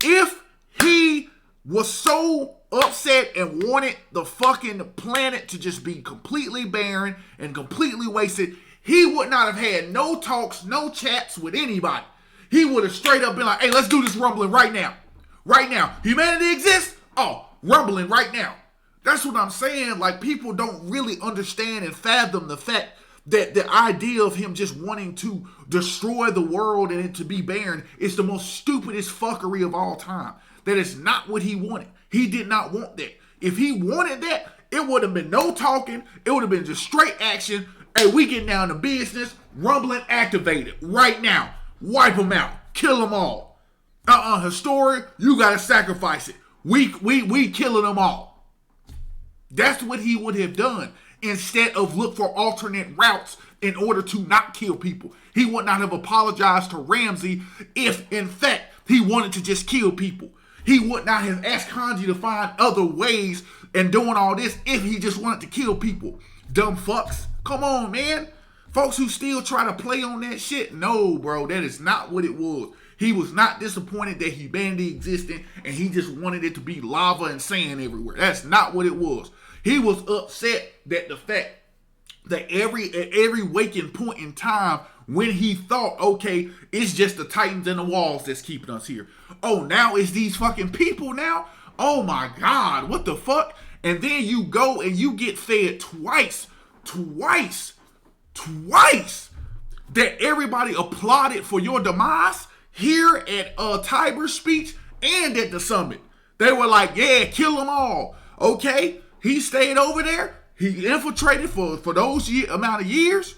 [SPEAKER 1] If he was so upset and wanted the fucking planet to just be completely barren and completely wasted, he would not have had no talks, no chats with anybody. He would have straight up been like, hey, let's do this rumbling right now. Right now. Humanity exists? Oh, rumbling right now. That's what I'm saying. Like, people don't really understand and fathom the fact that the idea of him just wanting to destroy the world and it to be barren is the most stupidest fuckery of all time. That is not what he wanted. He did not want that. If he wanted that, it would have been no talking. It would have been just straight action. Hey, we getting down to business. Rumbling activated right now. Wipe them out. Kill them all. Historian, you gotta sacrifice it. We killing them all. That's what he would have done. Instead of look for alternate routes in order to not kill people. He would not have apologized to Ramsey if, in fact, he wanted to just kill people. He would not have asked Hanji to find other ways and doing all this if he just wanted to kill people. Dumb fucks. Come on, man. Folks who still try to play on that shit. No, bro, that is not what it was. He was not disappointed that humanity existed and he just wanted it to be lava and sand everywhere. That's not what it was. He was upset that the fact that at every waking point in time when he thought, okay, it's just the Titans and the walls that's keeping us here. Oh, now it's these fucking people now? Oh my God, what the fuck? And then you go and you get fed twice that everybody applauded for your demise here at Tiber's speech and at the summit. They were like, yeah, kill them all. Okay, he stayed over there. He infiltrated for those amount of years.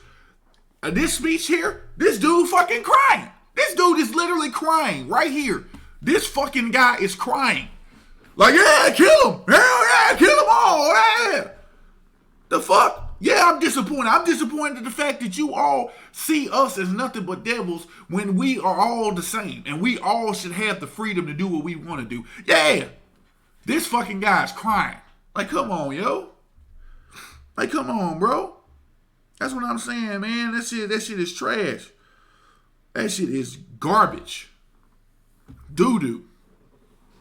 [SPEAKER 1] This speech here, this dude fucking crying. This dude is literally crying right here. This fucking guy is crying. Like, yeah, kill him. Hell yeah, kill them all. Yeah. The fuck? Yeah, I'm disappointed. I'm disappointed at the fact that you all see us as nothing but devils when we are all the same. And we all should have the freedom to do what we want to do. Yeah. This fucking guy's crying. Like, come on, yo. Like, come on, bro. That's what I'm saying, man. That shit is trash. That shit is garbage. Doo-doo.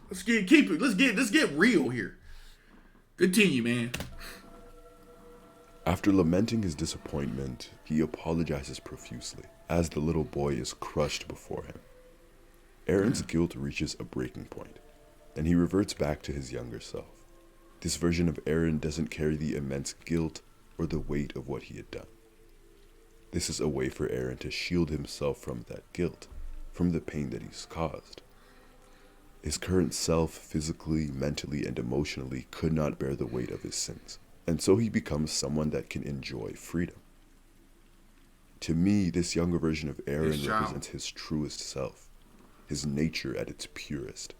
[SPEAKER 1] Let's get real here. Continue, man.
[SPEAKER 2] After lamenting his disappointment, he apologizes profusely, as the little boy is crushed before him. Eren's guilt reaches a breaking point, and he reverts back to his younger self. This version of Eren doesn't carry the immense guilt or the weight of what he had done. This is a way for Eren to shield himself from that guilt, from the pain that he's caused. His current self, physically, mentally, and emotionally, could not bear the weight of his sins, and so he becomes someone that can enjoy freedom. To me, this younger version of Eren represents his truest self, his nature at its purest.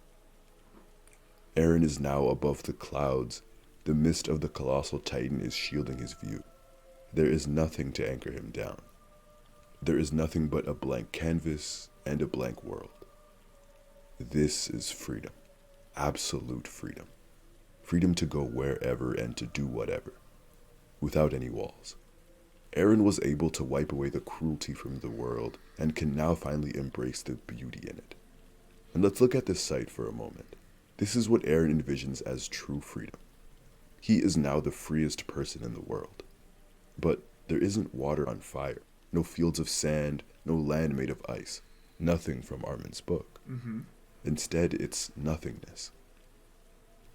[SPEAKER 2] Eren is now above the clouds. The mist of the colossal titan is shielding his view. There is nothing to anchor him down. There is nothing but a blank canvas and a blank world. This is freedom. Absolute freedom. Freedom to go wherever and to do whatever, without any walls. Eren was able to wipe away the cruelty from the world and can now finally embrace the beauty in it. And let's look at this sight for a moment. This is what Eren envisions as true freedom. He is now the freest person in the world. But there isn't water on fire, no fields of sand, no land made of ice, nothing from Armin's book. Instead, it's nothingness.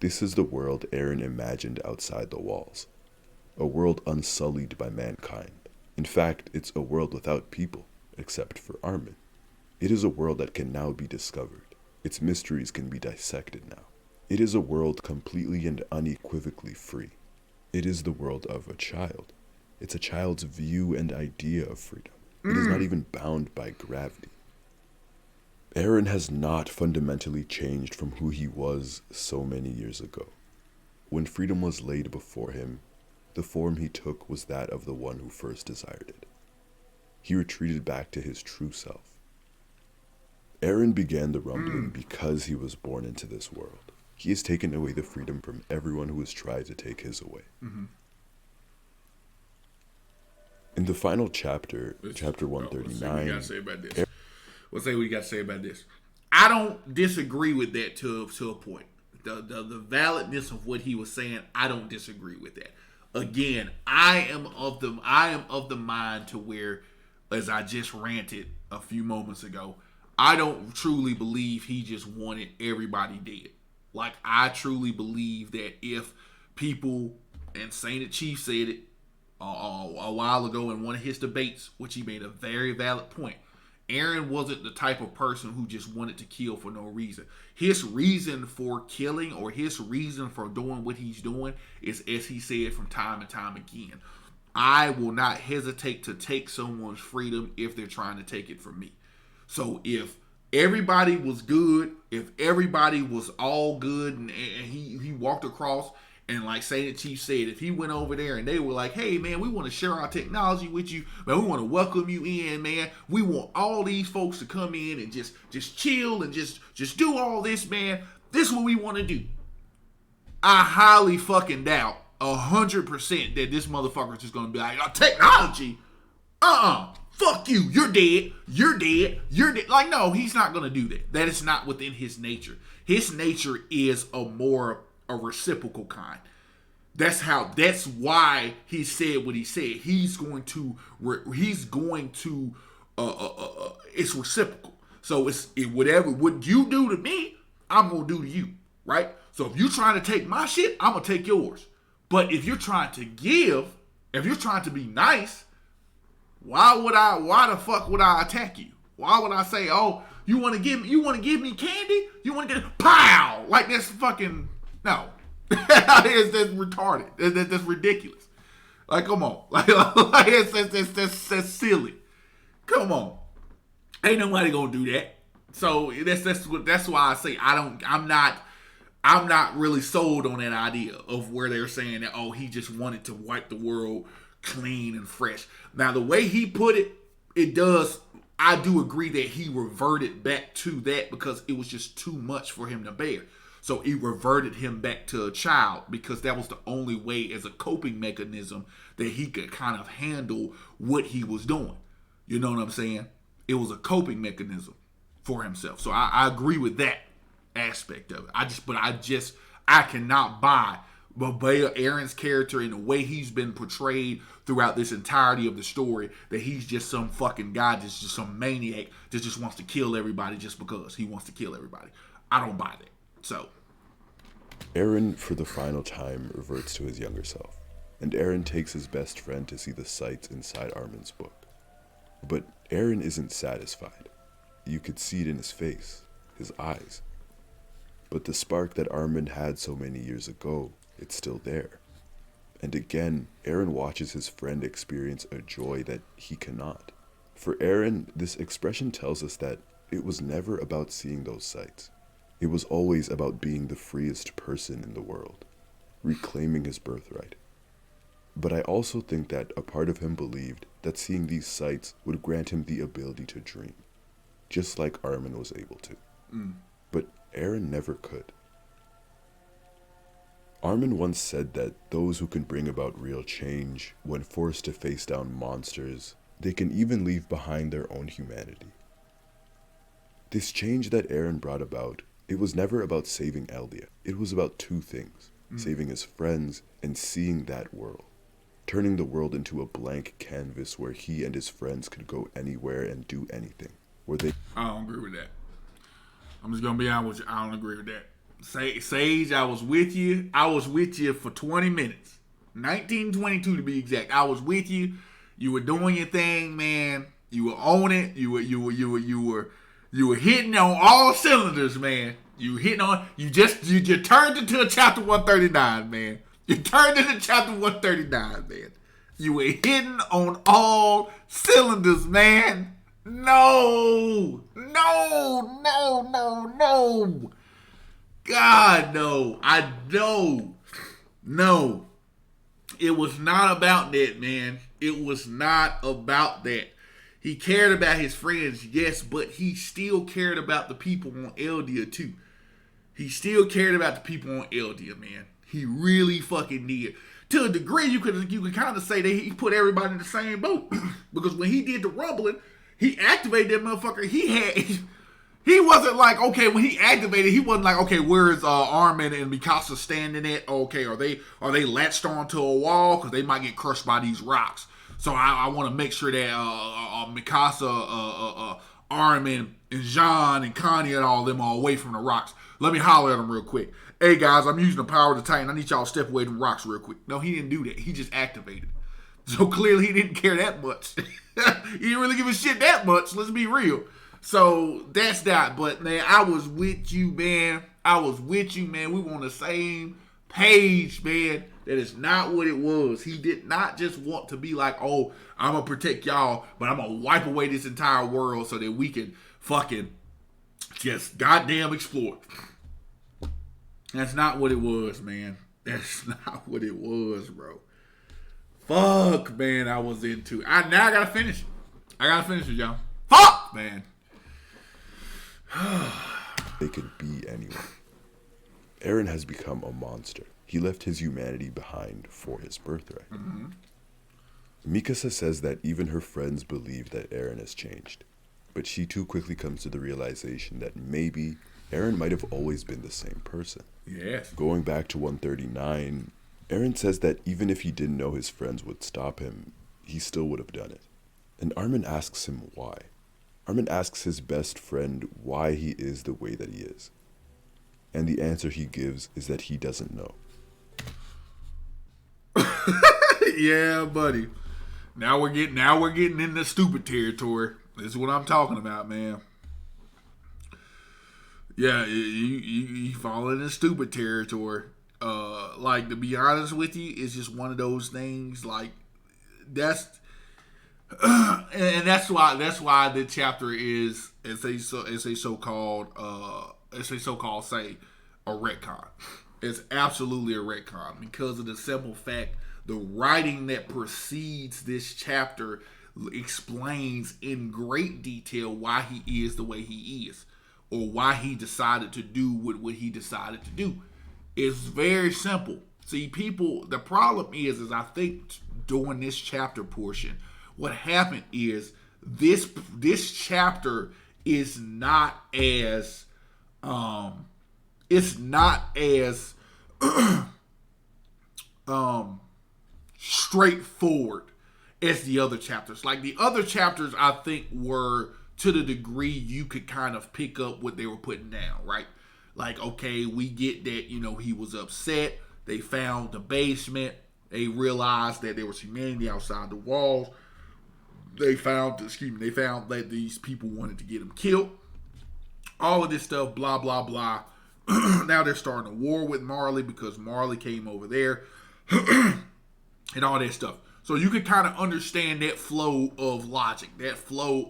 [SPEAKER 2] This is the world Eren imagined outside the walls, a world unsullied by mankind. In fact, it's a world without people, except for Armin. It is a world that can now be discovered. Its mysteries can be dissected now. It is a world completely and unequivocally free. It is the world of a child. It's a child's view and idea of freedom. It is not even bound by gravity. Eren has not fundamentally changed from who he was so many years ago. When freedom was laid before him, the form he took was that of the one who first desired it. He retreated back to his true self. Eren began the rumbling because he was born into this world. He has taken away the freedom from everyone who has tried to take his away. In the final chapter, chapter 139...
[SPEAKER 1] Let's say what we got to say about this. I don't disagree with that to a point. The validness of what he was saying, I don't disagree with that. Again, I am of the mind to where, as I just ranted a few moments ago, I don't truly believe he just wanted everybody dead. Like, I truly believe that if people, and Saint Chief said it a while ago in one of his debates, which he made a very valid point, Eren wasn't the type of person who just wanted to kill for no reason. His reason for killing, or his reason for doing what he's doing, is, as he said from time and time again, I will not hesitate to take someone's freedom if they're trying to take it from me. So if everybody was good, if everybody was all good, and he walked across, and like Saint Chief said, if he went over there and they were like, hey man, we want to share our technology with you, man, we want to welcome you in, man. We want all these folks to come in and just chill and just do all this, man. This is what we want to do. I highly fucking doubt 100% that this motherfucker is just going to be like, technology? Fuck you. You're dead. You're dead. You're dead. Like, no, he's not going to do that. That is not within his nature. His nature is a reciprocal kind. That's why he said what he said. He's going to it's reciprocal. So it's whatever what you do to me, I'm going to do to you, right? So if you're trying to take my shit, I'm going to take yours. But if you're trying to give, if you're trying to be nice, why the fuck would I attack you? Why would I say, oh, you want to give me candy? You want to get pow? Like, that's fucking, no. That's retarded. That's ridiculous. Like, come on. Like that's silly. Come on. Ain't nobody gonna do that. So that's why I say I'm not really sold on that idea of where they're saying that, oh, he just wanted to wipe the world clean and fresh. Now, the way he put it, I do agree that he reverted back to that because it was just too much for him to bear. So it reverted him back to a child because that was the only way, as a coping mechanism, that he could kind of handle what he was doing. You know what I'm saying? It was a coping mechanism for himself. So I agree with that aspect of it. I cannot buy Eren's character and the way he's been portrayed throughout this entirety of the story, that he's just some fucking guy, just some maniac that just wants to kill everybody just because he wants to kill everybody. I don't buy that. So
[SPEAKER 2] Eren, for the final time, reverts to his younger self, and Eren takes his best friend to see the sights inside Armin's book. But Eren isn't satisfied. You could see it in his face, his eyes. But the spark that Armin had so many years ago, it's still there. And again, Eren watches his friend experience a joy that he cannot. For Eren, this expression tells us that it was never about seeing those sights. It was always about being the freest person in the world, reclaiming his birthright. But I also think that a part of him believed that seeing these sights would grant him the ability to dream, just like Armin was able to. But Eren never could. Armin once said that those who can bring about real change, when forced to face down monsters, they can even leave behind their own humanity. This change that Eren brought about, it was never about saving Eldia. It was about two things. saving his friends, and seeing that world. Turning the world into a blank canvas where he and his friends could go anywhere and do anything.
[SPEAKER 1] I don't agree with that. I'm just gonna be honest with you. I don't agree with that. Sage, I was with you. I was with you for 20 minutes. 1922 to be exact. I was with you. You were doing your thing, man. You were on it. You were hitting on all cylinders, man. You turned into chapter 139, man. You turned into chapter 139, man. You were hitting on all cylinders, man. No. God, no. I know. No. It was not about that, man. It was not about that. He cared about his friends, yes, but he still cared about the people on Eldia, too. He still cared about the people on Eldia, man. He really fucking did. To a degree, you could kind of say that he put everybody in the same boat. Because when he did the rumbling, he activated that motherfucker. He wasn't like, okay, when he activated, he wasn't like, okay, where's Armin and Mikasa standing at? Okay, are they latched onto a wall? Because they might get crushed by these rocks. So I want to make sure that Mikasa, Armin, and Jean, and Connie, and all of them are away from the rocks. Let me holler at them real quick. Hey, guys, I'm using the power of the Titan. I need y'all to step away from the rocks real quick. No, he didn't do that. He just activated. So clearly he didn't care that much. He didn't really give a shit that much. Let's be real. So that's that. But, man, I was with you, man. We were on the same page, man. That is not what it was. He did not just want to be like, oh, I'm going to protect y'all, but I'm going to wipe away this entire world so that we can fucking just goddamn explore. That's not what it was, man. That's not what it was, bro. Fuck, man, I was into it. Now I gotta finish it. Y'all. Fuck, man.
[SPEAKER 2] They could be anyone. Eren has become a monster. He left his humanity behind for his birthright. Mm-hmm. Mikasa says that even her friends believe that Eren has changed. But she too quickly comes to the realization that maybe Eren might have always been the same person.
[SPEAKER 1] Yes.
[SPEAKER 2] Going back to 139, Eren says that even if he didn't know his friends would stop him, he still would have done it. And Armin asks him why. Armin asks his best friend why he is the way that he is. And the answer he gives is that he doesn't know.
[SPEAKER 1] Yeah, buddy. Now we're getting into stupid territory. This is what I'm talking about, man. Yeah, you fall into stupid territory. Like, to be honest with you, it's just one of those things. Like, that's and that's why the chapter is it's a so-called say a retcon. It's absolutely a retcon because of the simple fact the writing that precedes this chapter explains in great detail why he is the way he is, or why he decided to do what he decided to do. It's very simple. See, people, the problem is I think during this chapter portion, what happened is this chapter is not as straightforward as the other chapters. Like, the other chapters, I think, were to the degree you could kind of pick up what they were putting down, right? Like, okay, we get that, he was upset. They found the basement. They realized that there was humanity outside the walls. They found that these people wanted to get him killed. All of this stuff, blah, blah, blah. Now they're starting a war with Marley because Marley came over there. And all that stuff. So you can kind of understand that flow of logic, that flow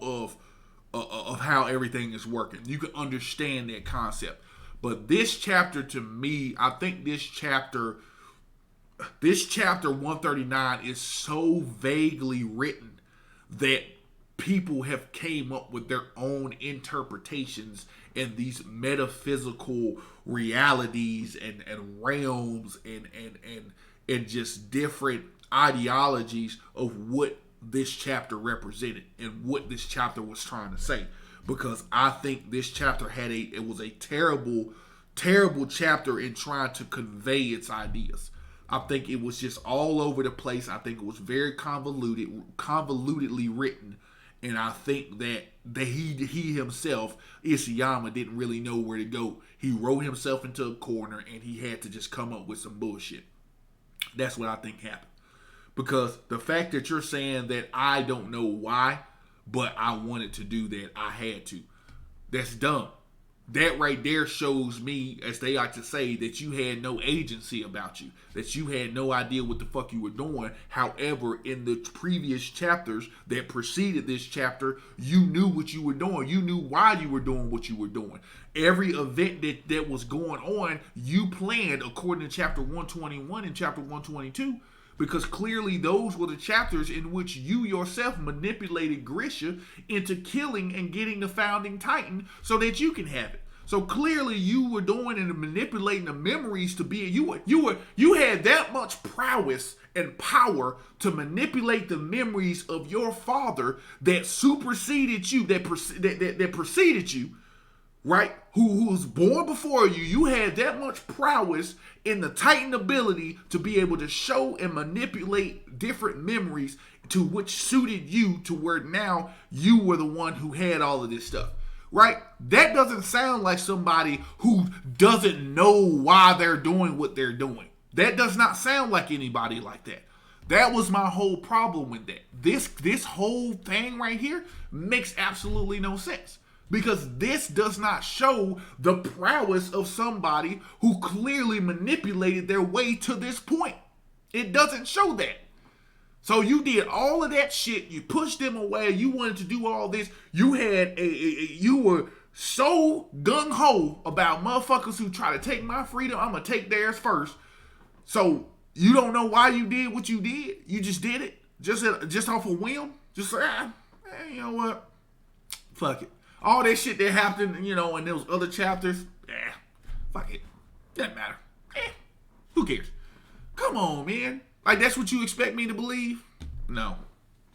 [SPEAKER 1] of how everything is working. You can understand that concept. But this chapter, to me, I think this chapter 139 is so vaguely written that people have came up with their own interpretations and these metaphysical realities and realms and just different ideologies of what this chapter represented and what this chapter was trying to say. Because I think this chapter it was a terrible terrible chapter in trying to convey its ideas. I think it was just all over the place. I think it was very convolutedly written. And I think that he himself, Isayama, didn't really know where to go. He wrote himself into a corner and he had to just come up with some bullshit. That's what I think happened. Because the fact that you're saying that I don't know why, but I wanted to do that, I had to. That's dumb. That right there shows me, as they like to say, that you had no agency about you. That you had no idea what the fuck you were doing. However, in the previous chapters that preceded this chapter, you knew what you were doing. You knew why you were doing what you were doing. Every event that was going on, you planned according to chapter 121 and chapter 122. Because clearly those were the chapters in which you yourself manipulated Grisha into killing and getting the founding titan so that you can have it. So clearly you were doing and manipulating the memories to be you had that much prowess and power to manipulate the memories of your father that superseded you, that preceded you, right? Who was born before you. You had that much prowess in the Titan ability to be able to show and manipulate different memories to which suited you to where now you were the one who had all of this stuff, right? That doesn't sound like somebody who doesn't know why they're doing what they're doing. That does not sound like anybody like that. That was my whole problem with that. This whole thing right here makes absolutely no sense. Because this does not show the prowess of somebody who clearly manipulated their way to this point. It doesn't show that. So you did all of that shit. You pushed them away. You wanted to do all this. You had you were so gung-ho about motherfuckers who try to take my freedom. I'm going to take theirs first. So you don't know why you did what you did. You just did it. Just off a whim. Just like, you know what? Fuck it. All that shit that happened, in those other chapters, fuck it. Doesn't matter. Who cares? Come on, man. Like, that's what you expect me to believe? No.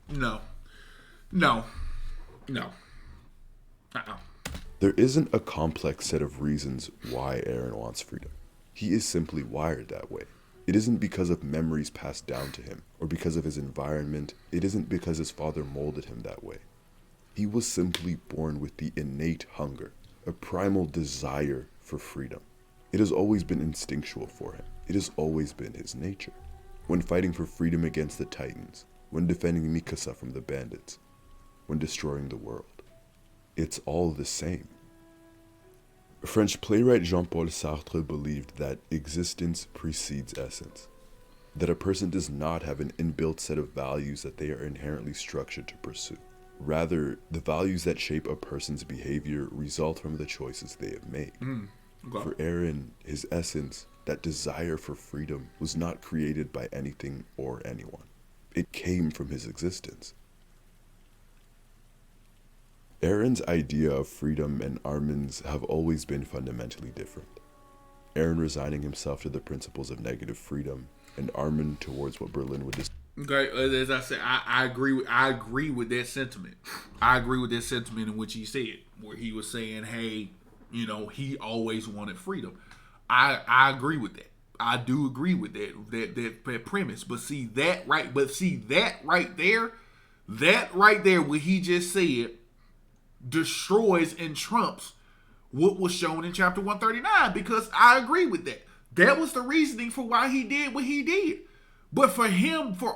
[SPEAKER 1] Uh-uh.
[SPEAKER 2] There isn't a complex set of reasons why Eren wants freedom. He is simply wired that way. It isn't because of memories passed down to him, or because of his environment. It isn't because his father molded him that way. He was simply born with the innate hunger, a primal desire for freedom. It has always been instinctual for him. It has always been his nature. When fighting for freedom against the Titans, when defending Mikasa from the bandits, when destroying the world. It's all the same. French playwright Jean-Paul Sartre believed that existence precedes essence, that a person does not have an inbuilt set of values that they are inherently structured to pursue. Rather, the values that shape a person's behavior result from the choices they have made. Okay. For Eren, his essence, that desire for freedom, was not created by anything or anyone. It came from his existence. Eren's idea of freedom and Armin's have always been fundamentally different. Eren resigning himself to the principles of negative freedom, and Armin towards what Berlin would
[SPEAKER 1] Okay, as I said, I agree with that sentiment. I agree with that sentiment in which he said, where he was saying, hey, he always wanted freedom. I agree with that. I do agree with that premise. But see that right there, what he just said, destroys and trumps what was shown in chapter 139. Because I agree with that. That was the reasoning for why he did what he did. But for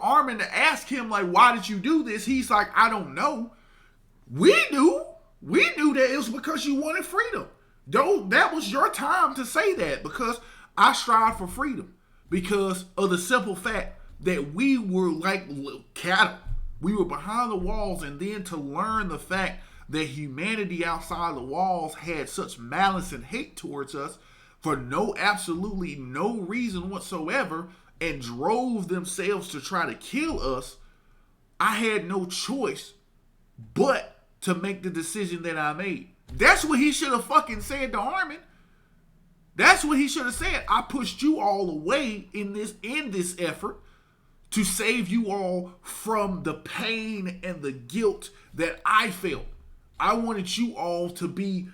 [SPEAKER 1] Armin to ask him, like, why did you do this? He's like, I don't know. We knew that it was because you wanted freedom. Though that was your time to say that, because I strive for freedom. Because of the simple fact that we were like cattle. We were behind the walls, and then to learn the fact that humanity outside the walls had such malice and hate towards us for absolutely no reason whatsoever, and drove themselves to try to kill us, I had no choice but to make the decision that I made. That's what he should have fucking said to Armin. That's what he should have said. I pushed you all away in this effort to save you all from the pain and the guilt that I felt. I wanted you all to be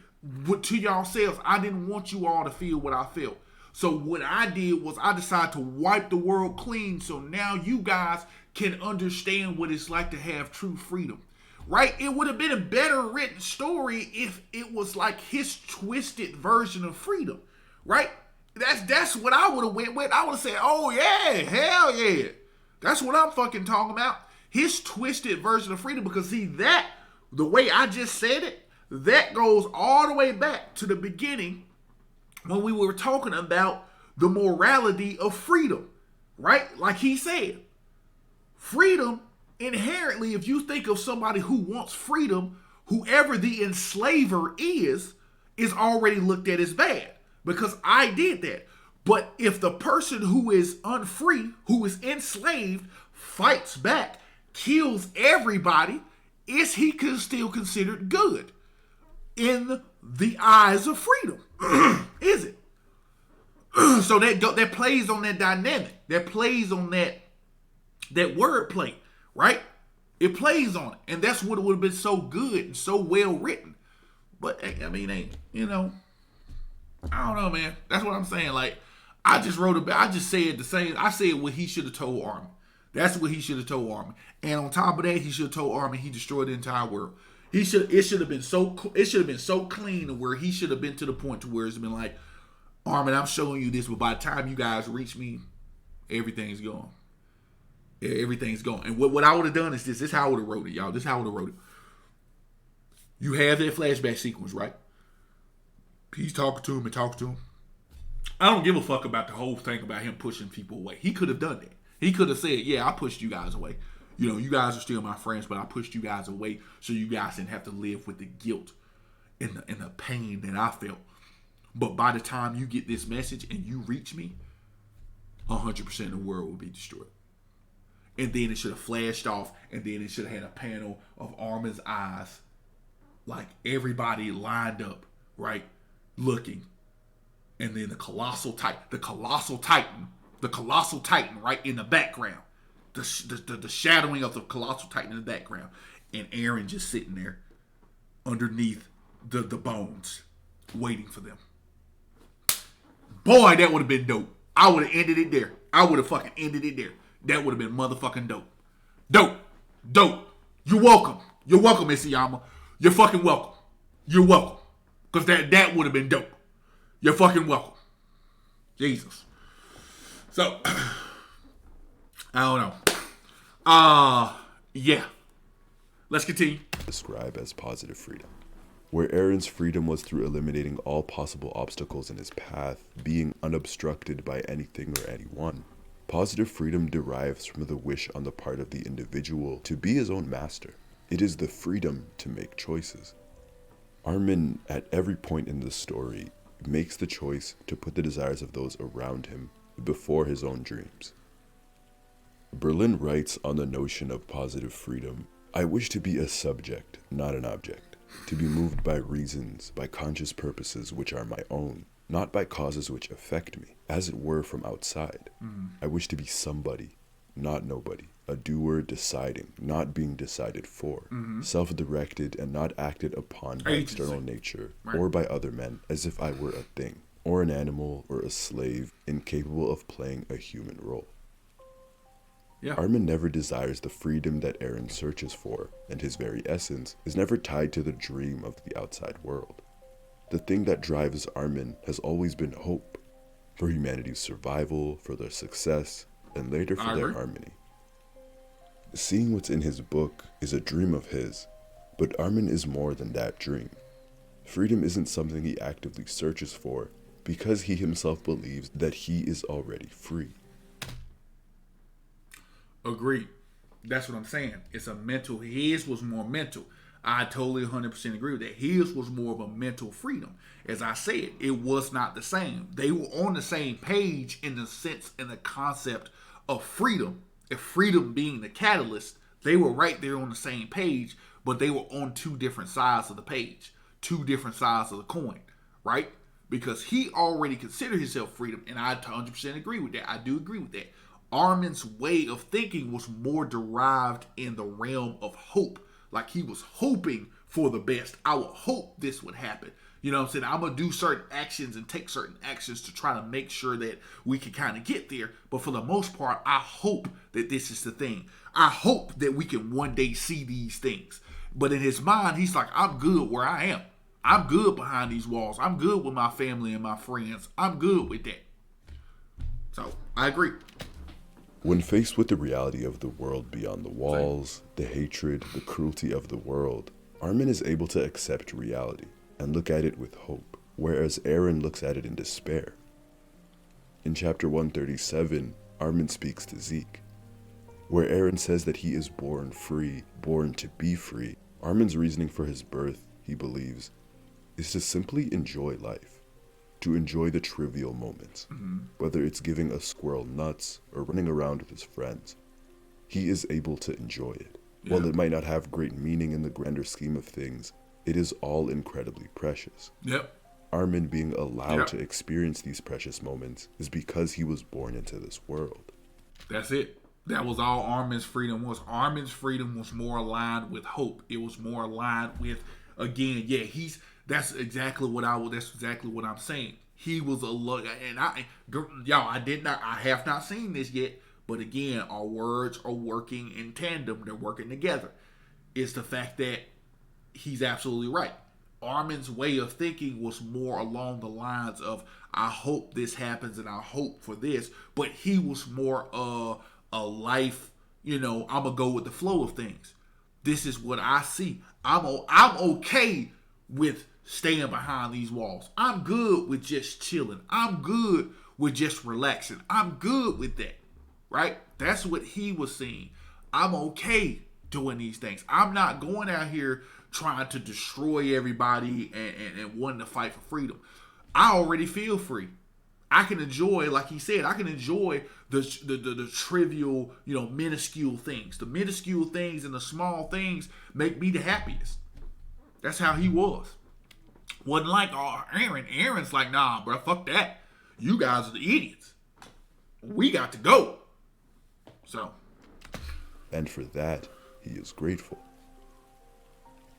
[SPEAKER 1] to yourselves. I didn't want you all to feel what I felt. So what I did was I decided to wipe the world clean so now you guys can understand what it's like to have true freedom. Right? It would have been a better written story if it was like his twisted version of freedom. Right? That's what I would have went with. I would have said, oh yeah, hell yeah. That's what I'm fucking talking about. His twisted version of freedom, because see that, the way I just said it, that goes all the way back to the beginning when we were talking about the morality of freedom, right? Like he said, freedom inherently, if you think of somebody who wants freedom, whoever the enslaver is already looked at as bad because I did that. But if the person who is unfree, who is enslaved, fights back, kills everybody, is he still considered good in the eyes of freedom? Is it? So that plays on that dynamic. That plays on that wordplay, right? It plays on it, and that's what it would have been so good and so well written. But I mean, I don't know, man. That's what I'm saying. Like, I just said the same. I said what he should have told Armin. That's what he should have told Armin. And on top of that, he should have told Armin he destroyed the entire world. It should have been so clean where he should have been to the point to where it's been like, Armin, I'm showing you this, but by the time you guys reach me, everything's gone. Everything's gone. And what I would have done is this. This is how I would have wrote it, y'all. This is how I would have wrote it. You have that flashback sequence, right? He's talking to him and talking to him. I don't give a fuck about the whole thing about him pushing people away. He could have done that. He could have said, yeah, I pushed you guys away. You know, you guys are still my friends, but I pushed you guys away so you guys didn't have to live with the guilt and the pain that I felt. But by the time you get this message and you reach me, 100% of the world will be destroyed. And then it should have flashed off, and then it should have had a panel of Armin's eyes, like everybody lined up, right, looking. And then the colossal titan, right in the background. The shadowing of the colossal titan in the background. And Eren just sitting there underneath the bones, waiting for them. Boy, that would have been dope. I would have ended it there. I would have fucking ended it there. That would have been motherfucking dope. Dope. You're welcome. You're welcome, Isayama. You're fucking welcome. You're welcome. Because that would have been dope. You're fucking welcome. Jesus. So, I don't know. Yeah. Let's continue.
[SPEAKER 2] Describe as positive freedom, where Eren's freedom was through eliminating all possible obstacles in his path, being unobstructed by anything or anyone. Positive freedom derives from the wish on the part of the individual to be his own master. It is the freedom to make choices. Armin, at every point in the story, makes the choice to put the desires of those around him before his own dreams. Berlin writes on the notion of positive freedom, I wish to be a subject, not an object, to be moved by reasons, by conscious purposes which are my own, not by causes which affect me, as it were from outside. I wish to be somebody, not nobody, a doer deciding, not being decided for, self-directed and not acted upon by external nature or by other men as if I were a thing, or an animal or a slave incapable of playing a human role. Yeah. Armin never desires the freedom that Eren searches for, and his very essence is never tied to the dream of the outside world. The thing that drives Armin has always been hope, for humanity's survival, for their success, and later for their harmony. Seeing what's in his book is a dream of his, but Armin is more than that dream. Freedom isn't something he actively searches for, because he himself believes that he is already free.
[SPEAKER 1] Agreed. That's what I'm saying. It's a mental. His was more mental. I totally 100% agree with that. His was more of a mental freedom. As I said, it was not the same. They were on the same page in the sense and the concept of freedom. If freedom being the catalyst, they were right there on the same page, but they were on two different sides of the page, two different sides of the coin, right? Because he already considered himself freedom, and I 100% agree with that. I do agree with that. Armin's way of thinking was more derived in the realm of hope. Like he was hoping for the best. I would hope this would happen. You know what I'm saying? I'm going to do certain actions and take certain actions to try to make sure that we can kind of get there. But for the most part, I hope that this is the thing. I hope that we can one day see these things. But in his mind, he's like, I'm good where I am. I'm good behind these walls. I'm good with my family and my friends. I'm good with that. So, I agree.
[SPEAKER 2] When faced with the reality of the world beyond the walls, the hatred, the cruelty of the world, Armin is able to accept reality and look at it with hope, whereas Eren looks at it in despair. In chapter 137, Armin speaks to Zeke, where Eren says that he is born free, born to be free. Armin's reasoning for his birth, he believes, is to simply enjoy life, to enjoy the trivial moments, whether it's giving a squirrel nuts or running around with his friends. He is able to enjoy it. Yeah. While it might not have great meaning in the grander scheme of things, it is all incredibly precious.
[SPEAKER 1] Yep.
[SPEAKER 2] Armin being allowed to experience these precious moments is because he was born into this world.
[SPEAKER 1] That's it. That was all Armin's freedom was. Armin's freedom was more aligned with hope. It was more aligned with, again, that's exactly what I'm saying. He was and I have not seen this yet, but again, our words are working in tandem. They're working together. It's the fact that he's absolutely right. Armin's way of thinking was more along the lines of, I hope this happens and I hope for this, but he was more a life, I'm gonna go with the flow of things. This is what I see. I'm okay with staying behind these walls. I'm good with just chilling. I'm good with just relaxing. I'm good with that, right? That's what he was seeing. I'm okay doing these things. I'm not going out here trying to destroy everybody and wanting to fight for freedom. I already feel free. I can enjoy, like he said, I can enjoy the trivial, minuscule things. The minuscule things and the small things make me the happiest. That's how he was. Wasn't like Eren. Eren's like, nah, bro, fuck that. You guys are the idiots. We got to go. So.
[SPEAKER 2] And for that, he is grateful.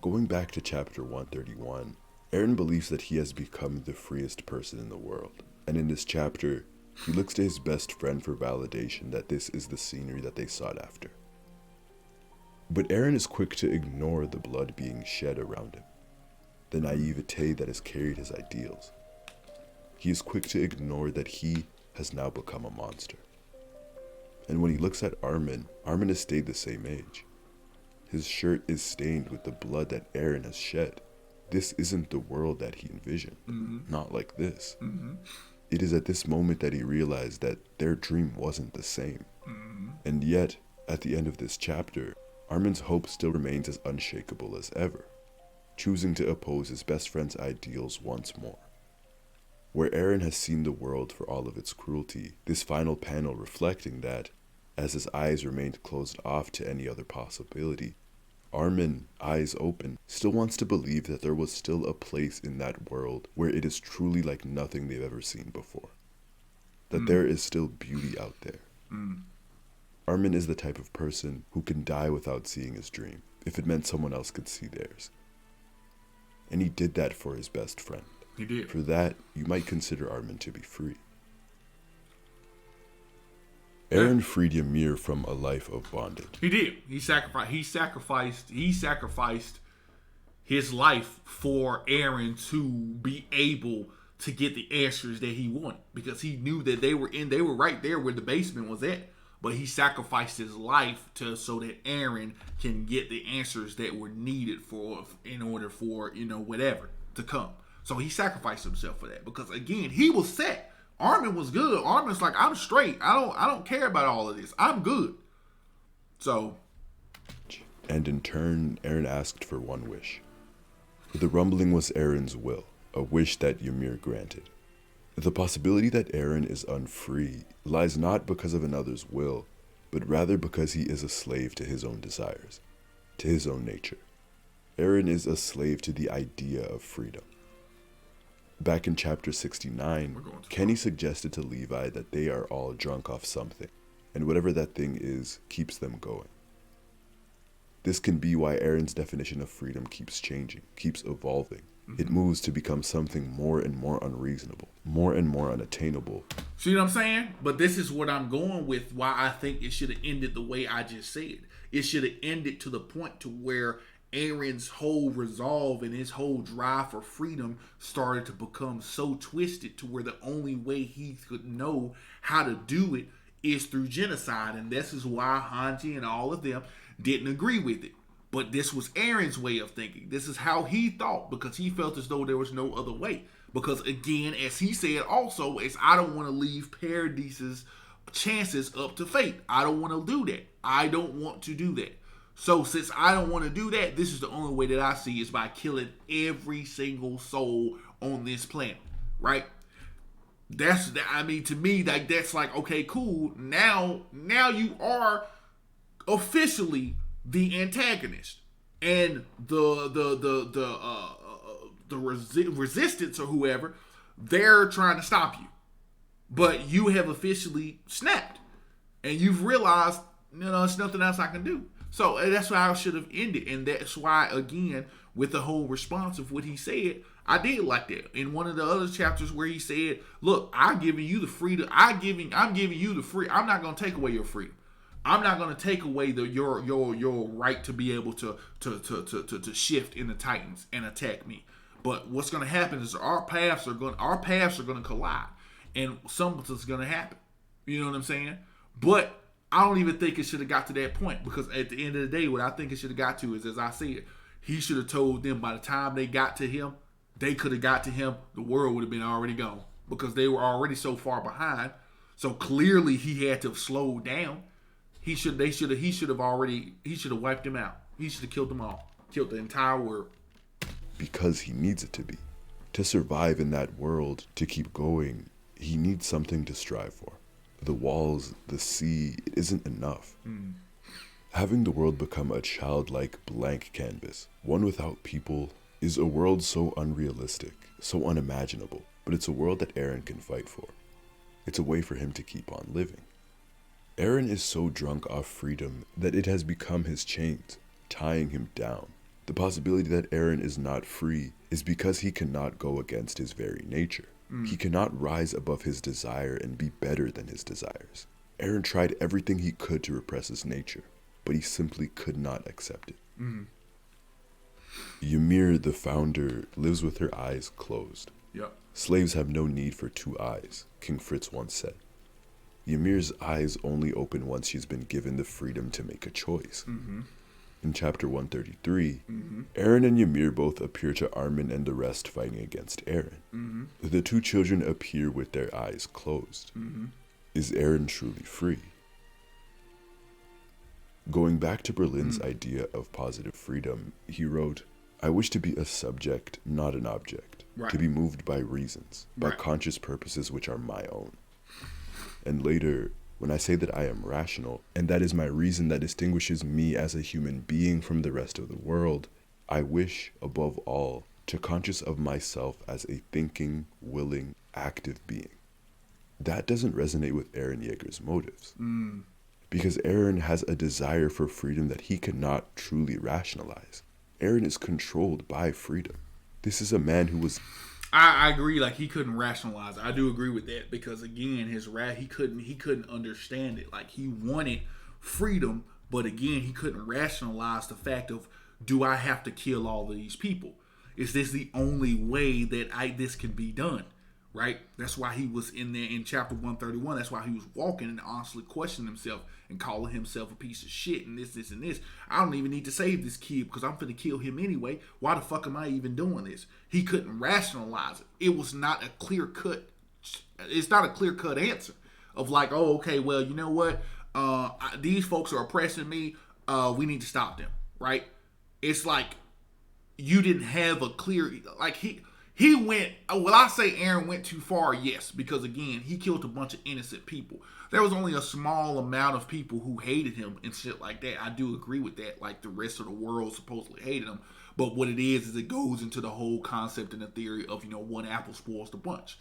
[SPEAKER 2] Going back to chapter 131, Eren believes that he has become the freest person in the world. And in this chapter, he looks to his best friend for validation that this is the scenery that they sought after. But Eren is quick to ignore the blood being shed around him, the naivete that has carried his ideals. He is quick to ignore that he has now become a monster. And when he looks at Armin has stayed the same age. His shirt is stained with the blood that Eren has shed. This isn't the world that he envisioned. Not like this. It is at this moment that he realized that their dream wasn't the same. And yet, at the end of this chapter, Armin's hope still remains as unshakable as ever, choosing to oppose his best friend's ideals once more. Where Eren has seen the world for all of its cruelty, this final panel reflecting that, as his eyes remained closed off to any other possibility, Armin, eyes open, still wants to believe that there was still a place in that world where it is truly like nothing they've ever seen before. That there is still beauty out there. Armin is the type of person who can die without seeing his dream, if it meant someone else could see theirs. And he did that for his best friend.
[SPEAKER 1] He did.
[SPEAKER 2] For that, you might consider Armin to be free. Eren freed Ymir from a life of bondage.
[SPEAKER 1] He did. He sacrificed his life for Eren to be able to get the answers that he wanted, because he knew that they were right there where the basement was at. But he sacrificed his life so that Eren can get the answers that were needed in order for whatever to come. So he sacrificed himself for that, because again, he was set. Armin was good. Armin's like, I'm straight. I don't care about all of this. I'm good. So.
[SPEAKER 2] And in turn, Eren asked for one wish. The rumbling was Eren's will, a wish that Ymir granted. The possibility that Eren is unfree lies not because of another's will, but rather because he is a slave to his own desires, to his own nature. Eren is a slave to the idea of freedom. Back in chapter 69, Kenny suggested to Levi that they are all drunk off something, and whatever that thing is keeps them going. This can be why Eren's definition of freedom keeps changing, keeps evolving, It moves to become something more and more unreasonable, more and more unattainable.
[SPEAKER 1] See what I'm saying? But this is what I'm going with, why I think it should have ended the way I just said. It should have ended to the point to where Eren's whole resolve and his whole drive for freedom started to become so twisted to where the only way he could know how to do it is through genocide. And this is why Hanji and all of them didn't agree with it. But this was Eren's way of thinking. This is how he thought, because he felt as though there was no other way. Because again, as he said also, is I don't want to leave Paradise's chances up to fate. I don't want to do that. I don't want to do that. So since I don't want to do that, this is the only way that I see is by killing every single soul on this planet, right? I mean, to me, like that's like, okay, cool. Now you are officially the antagonist, and the resistance or whoever, they're trying to stop you, but you have officially snapped, and you've realized, there's nothing else I can do. So that's why I should have ended, and that's why, again, with the whole response of what he said, I did like that. In one of the other chapters where he said, "Look, I'm giving you the freedom. I'm giving you the free. I'm not going to take away your freedom. I'm not going to take away your right to be able to shift in the Titans and attack me. But what's going to happen is our paths are going to collide, and something's going to happen. You know what I'm saying? But I don't even think it should have got to that point, because at the end of the day, what I think it should have got to is, as I said, he should have told them by the time they got to him, they could have got to him, the world would have been already gone, because they were already so far behind. So clearly he had to have slowed down. He should have wiped them out. He should have killed them all. Killed the entire world.
[SPEAKER 2] Because he needs it to be. To survive in that world, to keep going, he needs something to strive for. The walls, the sea, it isn't enough. Having the world become a childlike blank canvas, one without people, is a world so unrealistic, so unimaginable, but it's a world that Eren can fight for. It's a way for him to keep on living. Eren is so drunk off freedom that it has become his chains, tying him down. The possibility that Eren is not free is because he cannot go against his very nature. He cannot rise above his desire and be better than his desires. Eren tried everything he could to repress his nature, but he simply could not accept it. Ymir, the founder, lives with her eyes closed.
[SPEAKER 1] Yep.
[SPEAKER 2] Slaves have no need for two eyes, King Fritz once said. Ymir's eyes only open once she's been given the freedom to make a choice. In chapter 133, Eren and Ymir both appear to Armin and the rest fighting against Eren. The two children appear with their eyes closed. Is Eren truly free? Going back to Berlin's idea of positive freedom, he wrote, "I wish to be a subject, not an object, to be moved by reasons, by conscious purposes which are my own." And later, when I say that I am rational, and that is my reason that distinguishes me as a human being from the rest of the world, I wish, above all, to conscious of myself as a thinking, willing, active being. That doesn't resonate with Eren Yeager's motives. Because Eren has a desire for freedom that he cannot truly rationalize. Eren is controlled by freedom. This is a man who was...
[SPEAKER 1] I agree. Like, he couldn't rationalize it. I do agree with that, because again, he couldn't understand it. Like, he wanted freedom, but again, he couldn't rationalize the fact of, do I have to kill all of these people? Is this the only way that this can be done? Right? That's why he was in there in chapter 131. That's why he was walking and honestly questioning himself and calling himself a piece of shit and this, and this. I don't even need to save this kid because I'm finna kill him anyway. Why the fuck am I even doing this? He couldn't rationalize it. It was not a clear cut. It's not a clear cut answer of like, oh, okay, well, you know what? These folks are oppressing me. We need to stop them. Right? It's like you didn't have a clear, like he went, will I say Eren went too far? Yes, because again, he killed a bunch of innocent people. There was only a small amount of people who hated him and shit like that. I do agree with that. Like, the rest of the world supposedly hated him. But what it is it goes into the whole concept and the theory of, one apple spoils the bunch.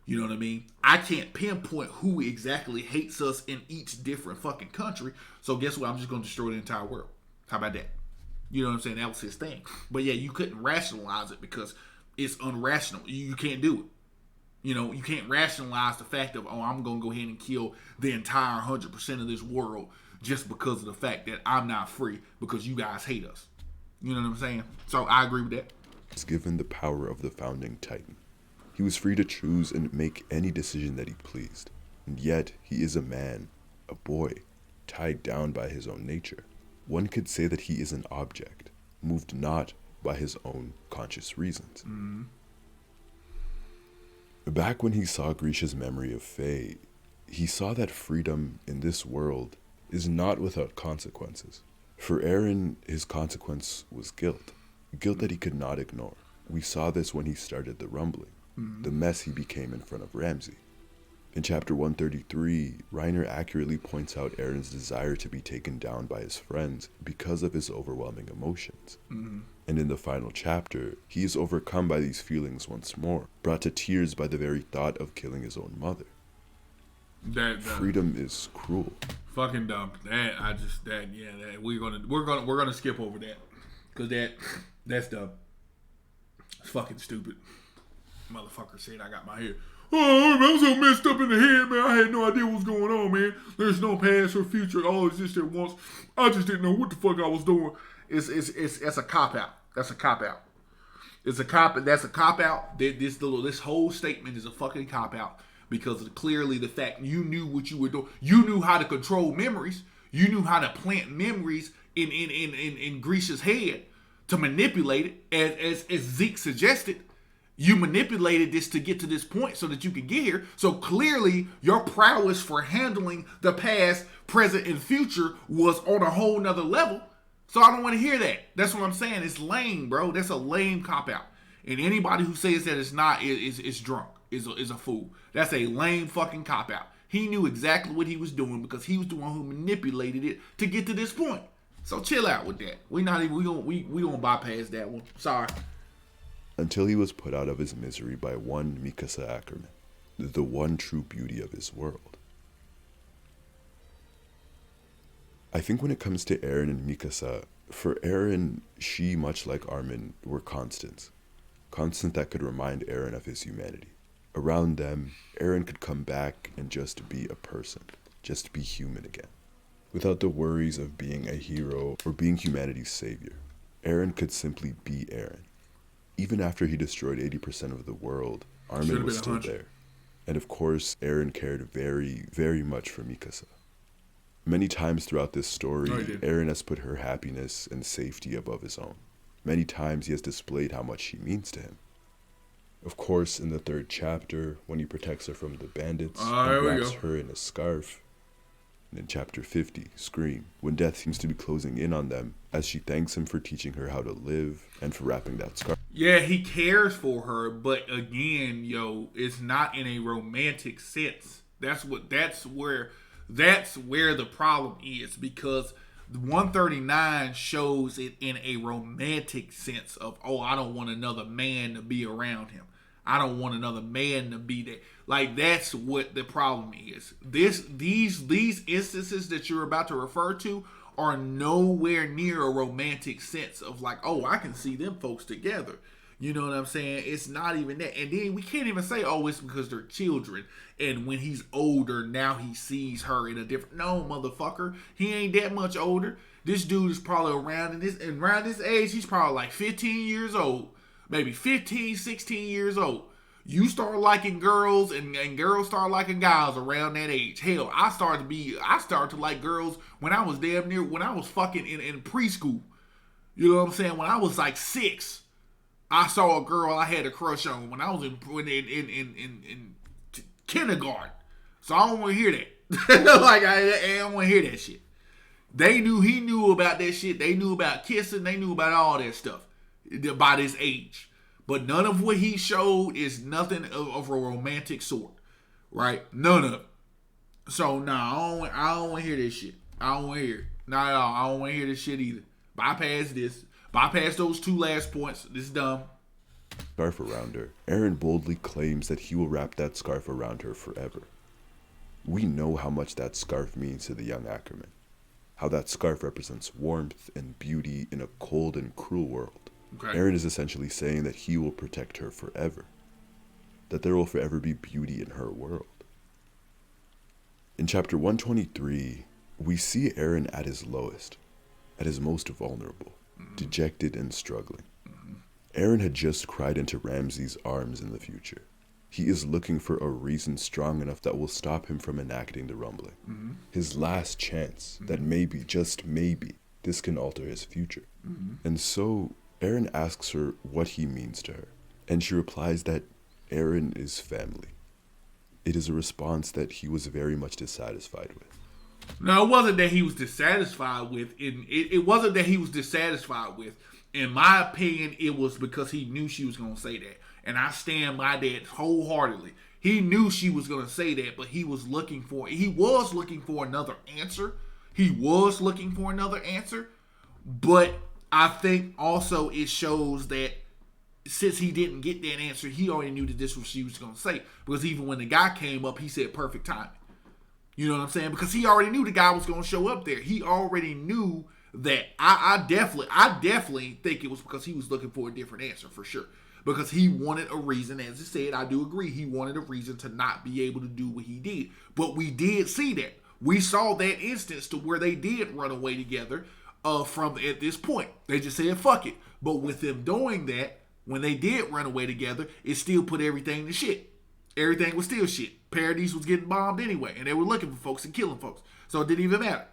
[SPEAKER 1] You know what I mean? I can't pinpoint who exactly hates us in each different fucking country. So guess what? I'm just going to destroy the entire world. How about that? You know what I'm saying? That was his thing. But yeah, you couldn't rationalize it because It's unrational. You can't do it. You know, you can't rationalize the fact of, oh, I'm going to go ahead and kill the entire 100% of this world just because of the fact that I'm not free because you guys hate us. You know what I'm saying? So I agree with that.
[SPEAKER 2] He's given the power of the founding titan. He was free to choose and make any decision that he pleased. And yet, he is a man, a boy, tied down by his own nature. One could say that he is an object, moved not by his own conscious reasons.
[SPEAKER 1] Mm-hmm.
[SPEAKER 2] Back when he saw Grisha's memory of Faye, he saw that freedom in this world is not without consequences. For Eren, his consequence was guilt. Guilt that he could not ignore. We saw this when he started the rumbling, the mess he became in front of Ramsey. In chapter 133, Reiner accurately points out Eren's desire to be taken down by his friends because of his overwhelming emotions. And in the final chapter, he is overcome by these feelings once more, brought to tears by the very thought of killing his own mother. Freedom is cruel.
[SPEAKER 1] Fucking dumb. We're gonna skip over that because that's dumb. It's fucking stupid. Motherfucker said I got my hair. Oh, I'm so messed up in the head, man. I had no idea what was going on, man. There's no past or future. All existed at once. I just didn't know what the fuck I was doing. It's a cop out. That's a cop out. That's a cop out. This whole statement is a fucking cop out because of clearly the fact you knew what you were doing. You knew how to control memories. You knew how to plant memories in Grisha's head to manipulate it, as Zeke suggested. You manipulated this to get to this point so that you could get here. So clearly, your prowess for handling the past, present, and future was on a whole nother level. So I don't want to hear that. That's what I'm saying. It's lame, bro. That's a lame cop-out. And anybody who says that it's not is drunk, is a fool. That's a lame fucking cop-out. He knew exactly what he was doing because he was the one who manipulated it to get to this point. So chill out with that. We gonna bypass that one. Sorry.
[SPEAKER 2] Until he was put out of his misery by one Mikasa Ackerman, the one true beauty of his world. I think when it comes to Eren and Mikasa, for Eren, she, much like Armin, were constants. Constant that could remind Eren of his humanity. Around them, Eren could come back and just be a person, just be human again. Without the worries of being a hero or being humanity's savior. Eren could simply be Eren. Even after he destroyed 80% of the world, Armin was still there. And of course, Eren cared very, very much for Mikasa. Many times throughout this story, Eren has put her happiness and safety above his own. Many times he has displayed how much she means to him. Of course, in the 3rd chapter, when he protects her from the bandits and wraps her in a scarf. And in chapter 50, Scream, when death seems to be closing in on them, as she thanks him for teaching her how to live and for wrapping that scarf.
[SPEAKER 1] Yeah, he cares for her, but again, it's not in a romantic sense. That's where the problem is, because 139 shows it in a romantic sense of, oh, I don't want another man to be around him. I don't want another man to be there. Like, that's what the problem is. These instances that you're about to refer to are nowhere near a romantic sense of like, oh, I can see them folks together. You know what I'm saying? It's not even that. And then we can't even say, oh, it's because they're children. And when he's older, now he sees her in a different... No, motherfucker. He ain't that much older. This dude is probably around this age, he's probably like 15 years old. Maybe 15, 16 years old. You start liking girls and girls start liking guys around that age. Hell, I started to like girls when I was fucking in preschool. You know what I'm saying? When I was like 6, I saw a girl I had a crush on when I was in kindergarten. So I don't want to hear that. Like, I don't want to hear that shit. He knew about that shit. They knew about kissing. They knew about all that stuff by this age. But none of what he showed is nothing of a romantic sort, right? None of it. So, I don't want to hear this shit. I don't want to hear it. Not at all. I don't want to hear this shit either. Bypass this. Bypass those 2 last points. This is dumb.
[SPEAKER 2] Scarf around her. Eren boldly claims that he will wrap that scarf around her forever. We know how much that scarf means to the young Ackerman. How that scarf represents warmth and beauty in a cold and cruel world.
[SPEAKER 1] Okay.
[SPEAKER 2] Eren is essentially saying that he will protect her forever, that there will forever be beauty in her world. In chapter 123, we see Eren at his lowest, at his most vulnerable, dejected and struggling. Eren had just cried into Ramsay's arms in the future. He is looking for a reason strong enough that will stop him from enacting the rumbling. His last chance that maybe, just maybe, this can alter his future. And so Eren asks her what he means to her. And she replies that Eren is family. It is a response that he was very much dissatisfied with.
[SPEAKER 1] No, it wasn't that he was dissatisfied with. It wasn't that he was dissatisfied with. In my opinion, it was because he knew she was going to say that. And I stand by that wholeheartedly. He knew she was going to say that, but he was looking for another answer. But I think also it shows that since he didn't get that answer, he already knew that this was what she was going to say. Because even when the guy came up, he said perfect timing. You know what I'm saying? Because he already knew the guy was going to show up there. He already knew that. I definitely think it was because he was looking for a different answer for sure. Because he wanted a reason, as I said, I do agree, he wanted a reason to not be able to do what he did. But we did see that. We saw that instance to where they did run away together from at this point. They just said, fuck it. But with them doing that, when they did run away together, it still put everything to shit. Everything was still shit. Paradise was getting bombed anyway, and they were looking for folks and killing folks. So it didn't even matter.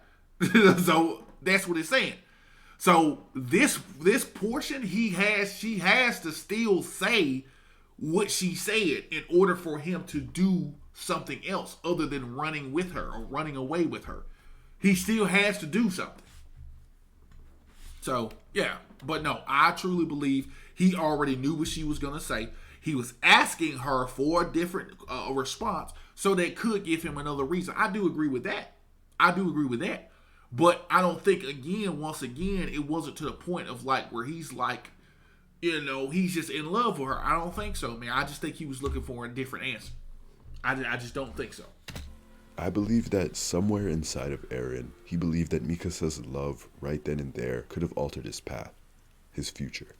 [SPEAKER 1] So that's what it's saying. So this portion, she has to still say what she said in order for him to do something else other than running with her or running away with her. He still has to do something. So, yeah. But no, I truly believe he already knew what she was going to say. He was asking her for a different response so that could give him another reason. I do agree with that. But I don't think, once again, it wasn't to the point of like where he's like, he's just in love with her. I don't think so, man. I just think he was looking for a different answer. I just don't think so.
[SPEAKER 2] I believe that somewhere inside of Eren, he believed that Mikasa's love right then and there could have altered his path, his future.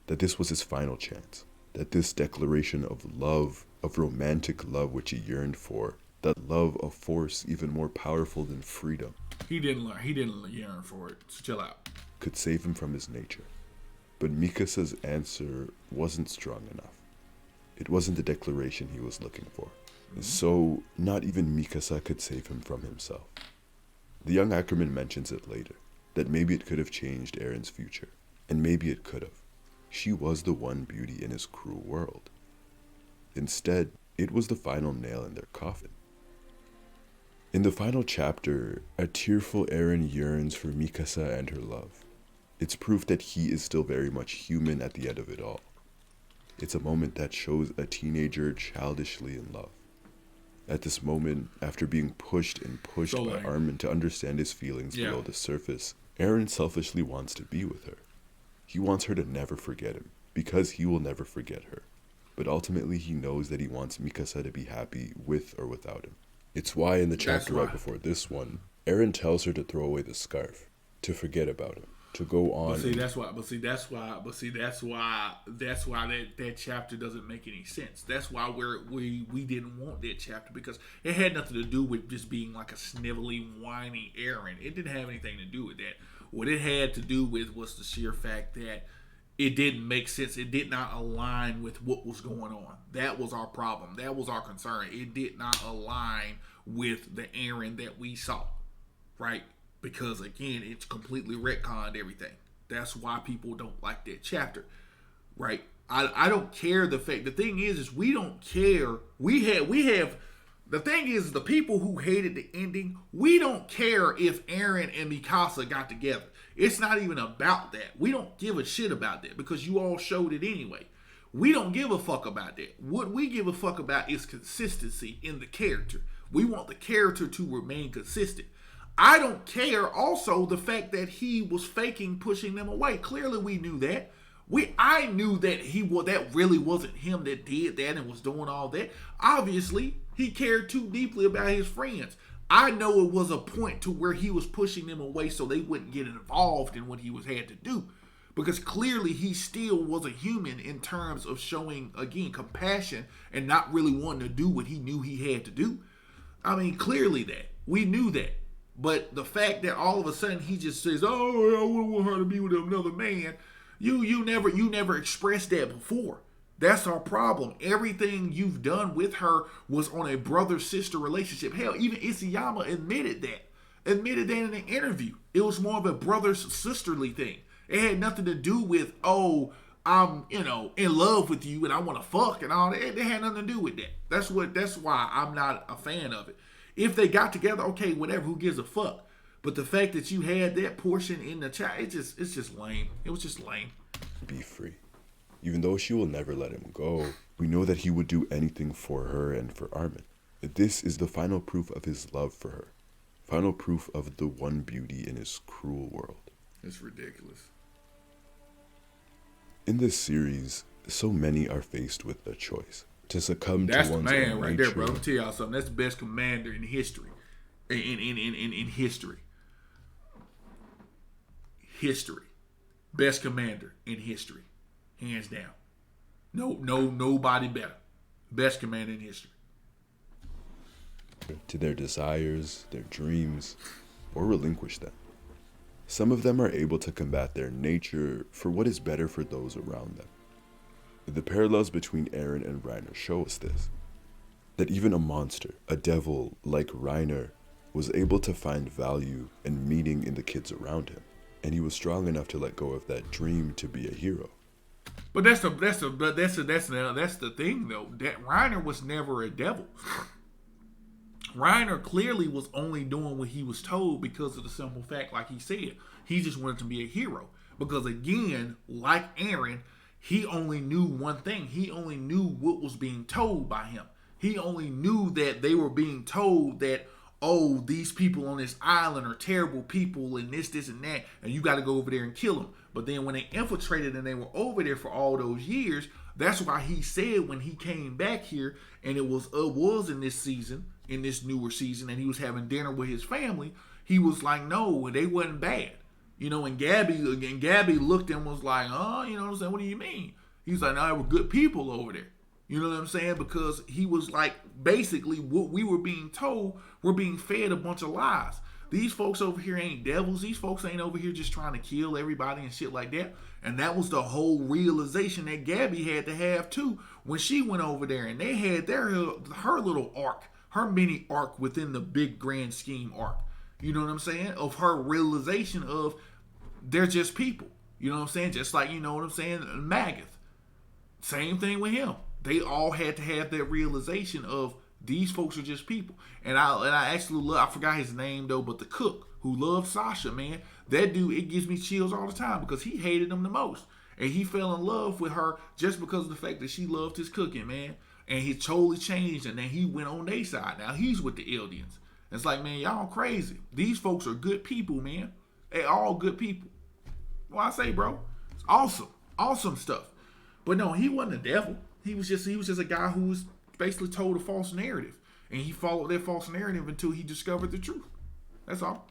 [SPEAKER 2] That this was his final chance. That this declaration of love, of romantic love which he yearned for, that love of force even more powerful than freedom.
[SPEAKER 1] He didn't yearn for it. So chill out.
[SPEAKER 2] Could save him from his nature. But Mikasa's answer wasn't strong enough. It wasn't the declaration he was looking for. So, not even Mikasa could save him from himself. The young Ackerman mentions it later, that maybe it could have changed Eren's future. And maybe it could have. She was the one beauty in his cruel world. Instead, it was the final nail in their coffin. In the final chapter, a tearful Eren yearns for Mikasa and her love. It's proof that he is still very much human at the end of it all. It's a moment that shows a teenager childishly in love. At this moment, after being pushed by Armin to understand his feelings below the surface, Eren selfishly wants to be with her. He wants her to never forget him, because he will never forget her. But ultimately he knows that he wants Mikasa to be happy with or without him. It's why in the chapter right before this one, Eren tells her to throw away the scarf, to forget about him, to go on.
[SPEAKER 1] That's why that chapter doesn't make any sense. That's why we didn't want that chapter, because it had nothing to do with just being like a snivelly, whiny Eren. It didn't have anything to do with that. What it had to do with was the sheer fact that it didn't make sense. It did not align with what was going on. That was our problem. That was our concern. It did not align with the Eren that we saw, right? Because again, it's completely retconned everything. That's why people don't like that chapter, right? I don't care the fact. The thing is we don't care. We have. The thing is, the people who hated the ending, we don't care if Eren and Mikasa got together. It's not even about that. We don't give a shit about that because you all showed it anyway. We don't give a fuck about that. What we give a fuck about is consistency in the character. We want the character to remain consistent. I don't care also the fact that he was faking pushing them away. Clearly we knew that. I knew that that really wasn't him that did that and was doing all that. Obviously, he cared too deeply about his friends. I know it was a point to where he was pushing them away so they wouldn't get involved in what he had to do. because clearly he still was a human in terms of showing, again, compassion and not really wanting to do what he knew he had to do. I mean, clearly that. We knew that. But the fact that all of a sudden he just says, "Oh, I wouldn't want her to be with another man," you never expressed that before. That's our problem. Everything you've done with her was on a brother-sister relationship. Hell, even Isayama admitted that. Admitted that in an interview. It was more of a brother-sisterly thing. It had nothing to do with, oh, I'm, in love with you and I want to fuck and all that. It had nothing to do with that. That's why I'm not a fan of it. If they got together, okay, whatever, who gives a fuck? But the fact that you had that portion in the chat, it's just lame. It was just lame.
[SPEAKER 2] Be free. Even though she will never let him go, we know that he would do anything for her and for Armin. This is the final proof of his love for her. Final proof of the one beauty in his cruel world.
[SPEAKER 1] It's ridiculous.
[SPEAKER 2] In this series, so many are faced with a choice. To succumb
[SPEAKER 1] That's
[SPEAKER 2] to one's
[SPEAKER 1] the man
[SPEAKER 2] own
[SPEAKER 1] right
[SPEAKER 2] nature.
[SPEAKER 1] there, bro. I'm tell y'all something. That's the best commander in history. In history. History. Best commander in history. Hands down. Nobody better. Best commander in history.
[SPEAKER 2] To their desires, their dreams, or relinquish them. Some of them are able to combat their nature for what is better for those around them. The parallels between Eren and Reiner show us this. That even a monster, a devil like Reiner, was able to find value and meaning in the kids around him. And he was strong enough to let go of that dream to be a hero.
[SPEAKER 1] But that's the thing though. That Reiner was never a devil. Reiner clearly was only doing what he was told because of the simple fact, like he said, he just wanted to be a hero. Because again, like Eren, he only knew one thing. He only knew what was being told by him. He only knew that they were being told that, oh, these people on this island are terrible people and this, and that, and you got to go over there and kill them. But then when they infiltrated and they were over there for all those years, that's why he said when he came back here, and it was in this season, in this newer season, and he was having dinner with his family, he was like, no, they wasn't bad. And Gabby looked and was like, what do you mean? He's like, no, they were good people over there. You know what I'm saying? Because he was like, basically, what we were being told, we're being fed a bunch of lies. These folks over here ain't devils. These folks ain't over here just trying to kill everybody and shit like that. And that was the whole realization that Gabby had to have too when she went over there, and they had her little arc, her mini arc within the big grand scheme arc. You know what I'm saying? Of her realization of they're just people. You know what I'm saying? Just like, you know what I'm saying, Magath. Same thing with him. They all had to have that realization of these folks are just people. And I actually love, I forgot his name though, but the cook who loved Sasha, man, that dude, it gives me chills all the time because he hated him the most. And he fell in love with her just because of the fact that she loved his cooking, man. And he totally changed, and then he went on their side. Now he's with the Eldians. It's like, man, y'all crazy. These folks are good people, man. They all good people. Well, I say, bro, it's awesome. Awesome stuff. But no, he wasn't a devil. He was just a guy who was basically told a false narrative. And he followed that false narrative until he discovered the truth. That's all.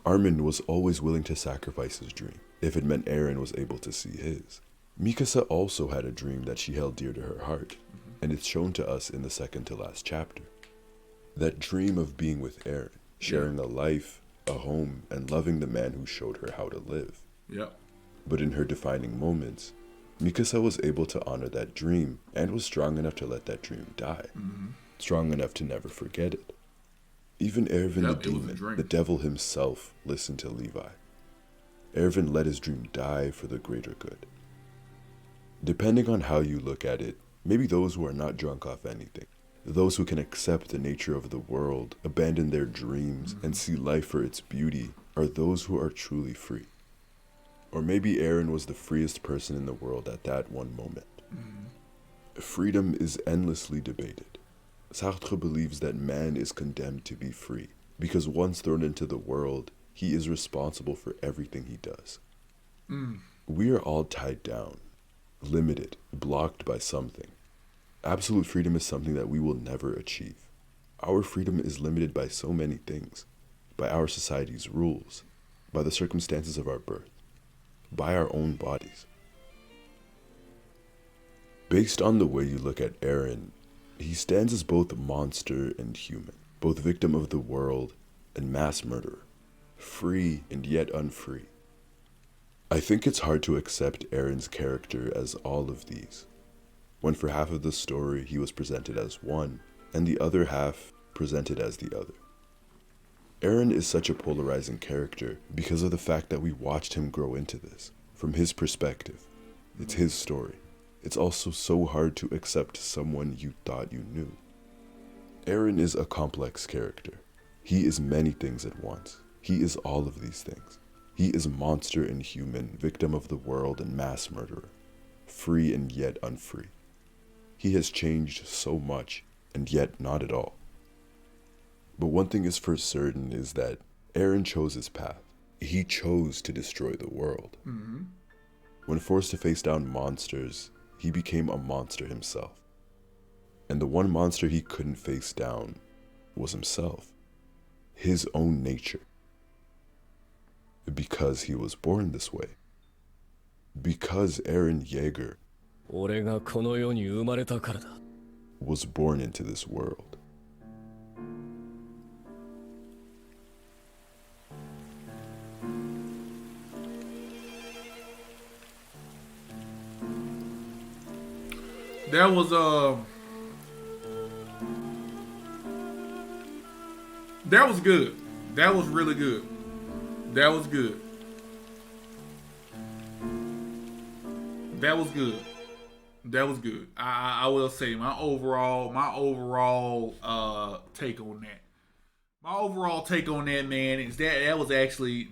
[SPEAKER 2] Armin was always willing to sacrifice his dream if it meant Eren was able to see his. Mikasa also had a dream that she held dear to her heart, and it's shown to us in the second to last chapter. That dream of being with Eren, sharing a life, a home, and loving the man who showed her how to live.
[SPEAKER 1] Yep.
[SPEAKER 2] But in her defining moments, Mikasa was able to honor that dream and was strong enough to let that dream die. Strong enough to never forget it. Even Erwin the demon, the devil himself, listened to Levi. Erwin let his dream die for the greater good. Depending on how you look at it, maybe those who are not drunk off anything, those who can accept the nature of the world, abandon their dreams, and see life for its beauty, are those who are truly free. Or maybe Eren was the freest person in the world at that one moment. Freedom is endlessly debated. Sartre believes that man is condemned to be free, because once thrown into the world, he is responsible for everything he does. We are all tied down, limited, blocked by something. Absolute freedom is something that we will never achieve. Our freedom is limited by so many things, by our society's rules, by the circumstances of our birth. by our own bodies. Based on the way you look at Eren, he stands as both monster and human, both victim of the world and mass murderer, free and yet unfree. I think it's hard to accept Eren's character as all of these, when for half of the story he was presented as one, and the other half presented as the other. Eren is such a polarizing character because of the fact that we watched him grow into this. From his perspective, it's his story. It's also so hard to accept someone you thought you knew. Eren is a complex character. He is many things at once. He is all of these things. He is monster and human, victim of the world and mass murderer, free and yet unfree. He has changed so much, and yet not at all. But one thing is for certain is that Eren chose his path. He chose to destroy the world.
[SPEAKER 1] Mm-hmm.
[SPEAKER 2] When forced to face down monsters, he became a monster himself. And the one monster he couldn't face down was himself, his own nature. Because he was born this way. Because Eren Yeager was born into this world.
[SPEAKER 1] That was good. That was really good. That was good. That was good. That was good. I will say my overall take on that. My overall take on that, man, is that was actually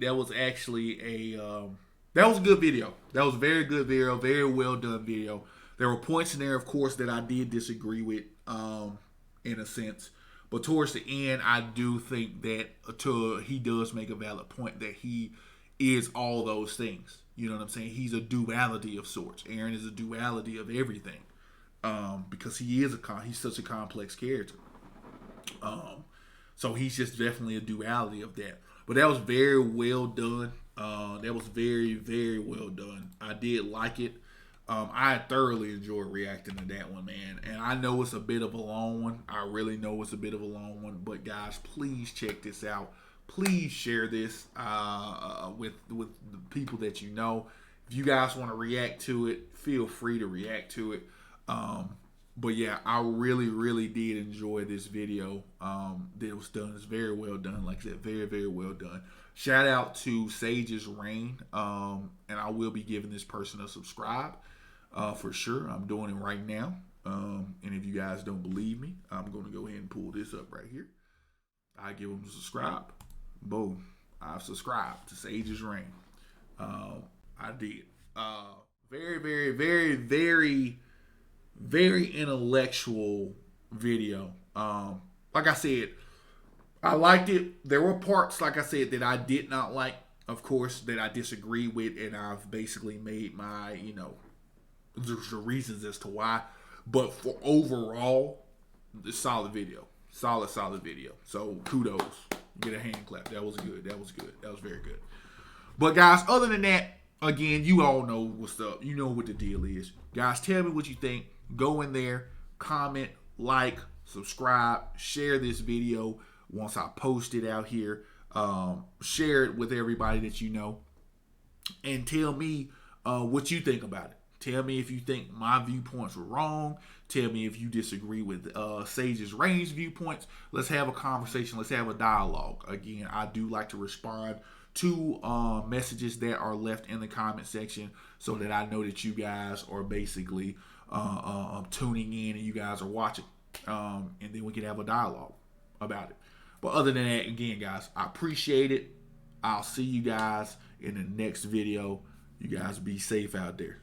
[SPEAKER 1] a that was a good video. That was a very good video, very well done video. There were points in there, of course, that I did disagree with, in a sense. But towards the end, I do think that he does make a valid point that he is all those things. You know what I'm saying? He's a duality of sorts. Eren is a duality of everything, because he's such a complex character. So he's just definitely a duality of that. But that was very well done. That was very, very well done. I did like it. I thoroughly enjoyed reacting to that one, man. And I know it's a bit of a long one. I really know it's a bit of a long one. But guys, please check this out. Please share this with the people that you know. If you guys want to react to it, feel free to react to it. But yeah, I really, really did enjoy this video that was done. It's very well done. Like I said, very, very well done. Shout out to Sage's Reign. And I will be giving this person a subscribe. For sure. I'm doing it right now. And if you guys don't believe me, I'm going to go ahead and pull this up right here. I give them a subscribe. Boom. I've subscribed to Sage's Reign. I did. Very, very, very, very, very intellectual video. Like I said, I liked it. There were parts, like I said, that I did not like, of course, that I disagree with, and I've basically made my, the reasons as to why. But for overall, it's solid video. Solid video. So kudos. Get a hand clap. That was good. That was good. That was very good. But guys, other than that, again, you all know what's up. You know what the deal is. Guys, tell me what you think. Go in there, comment, like, subscribe, share this video once I post it out here. Share it with everybody that you know. And tell me what you think about it. Tell me if you think my viewpoints were wrong. Tell me if you disagree with Sage's Reigns viewpoints. Let's have a conversation. Let's have a dialogue. Again, I do like to respond to messages that are left in the comment section so that I know that you guys are basically tuning in and you guys are watching. And then we can have a dialogue about it. But other than that, again, guys, I appreciate it. I'll see you guys in the next video. You guys be safe out there.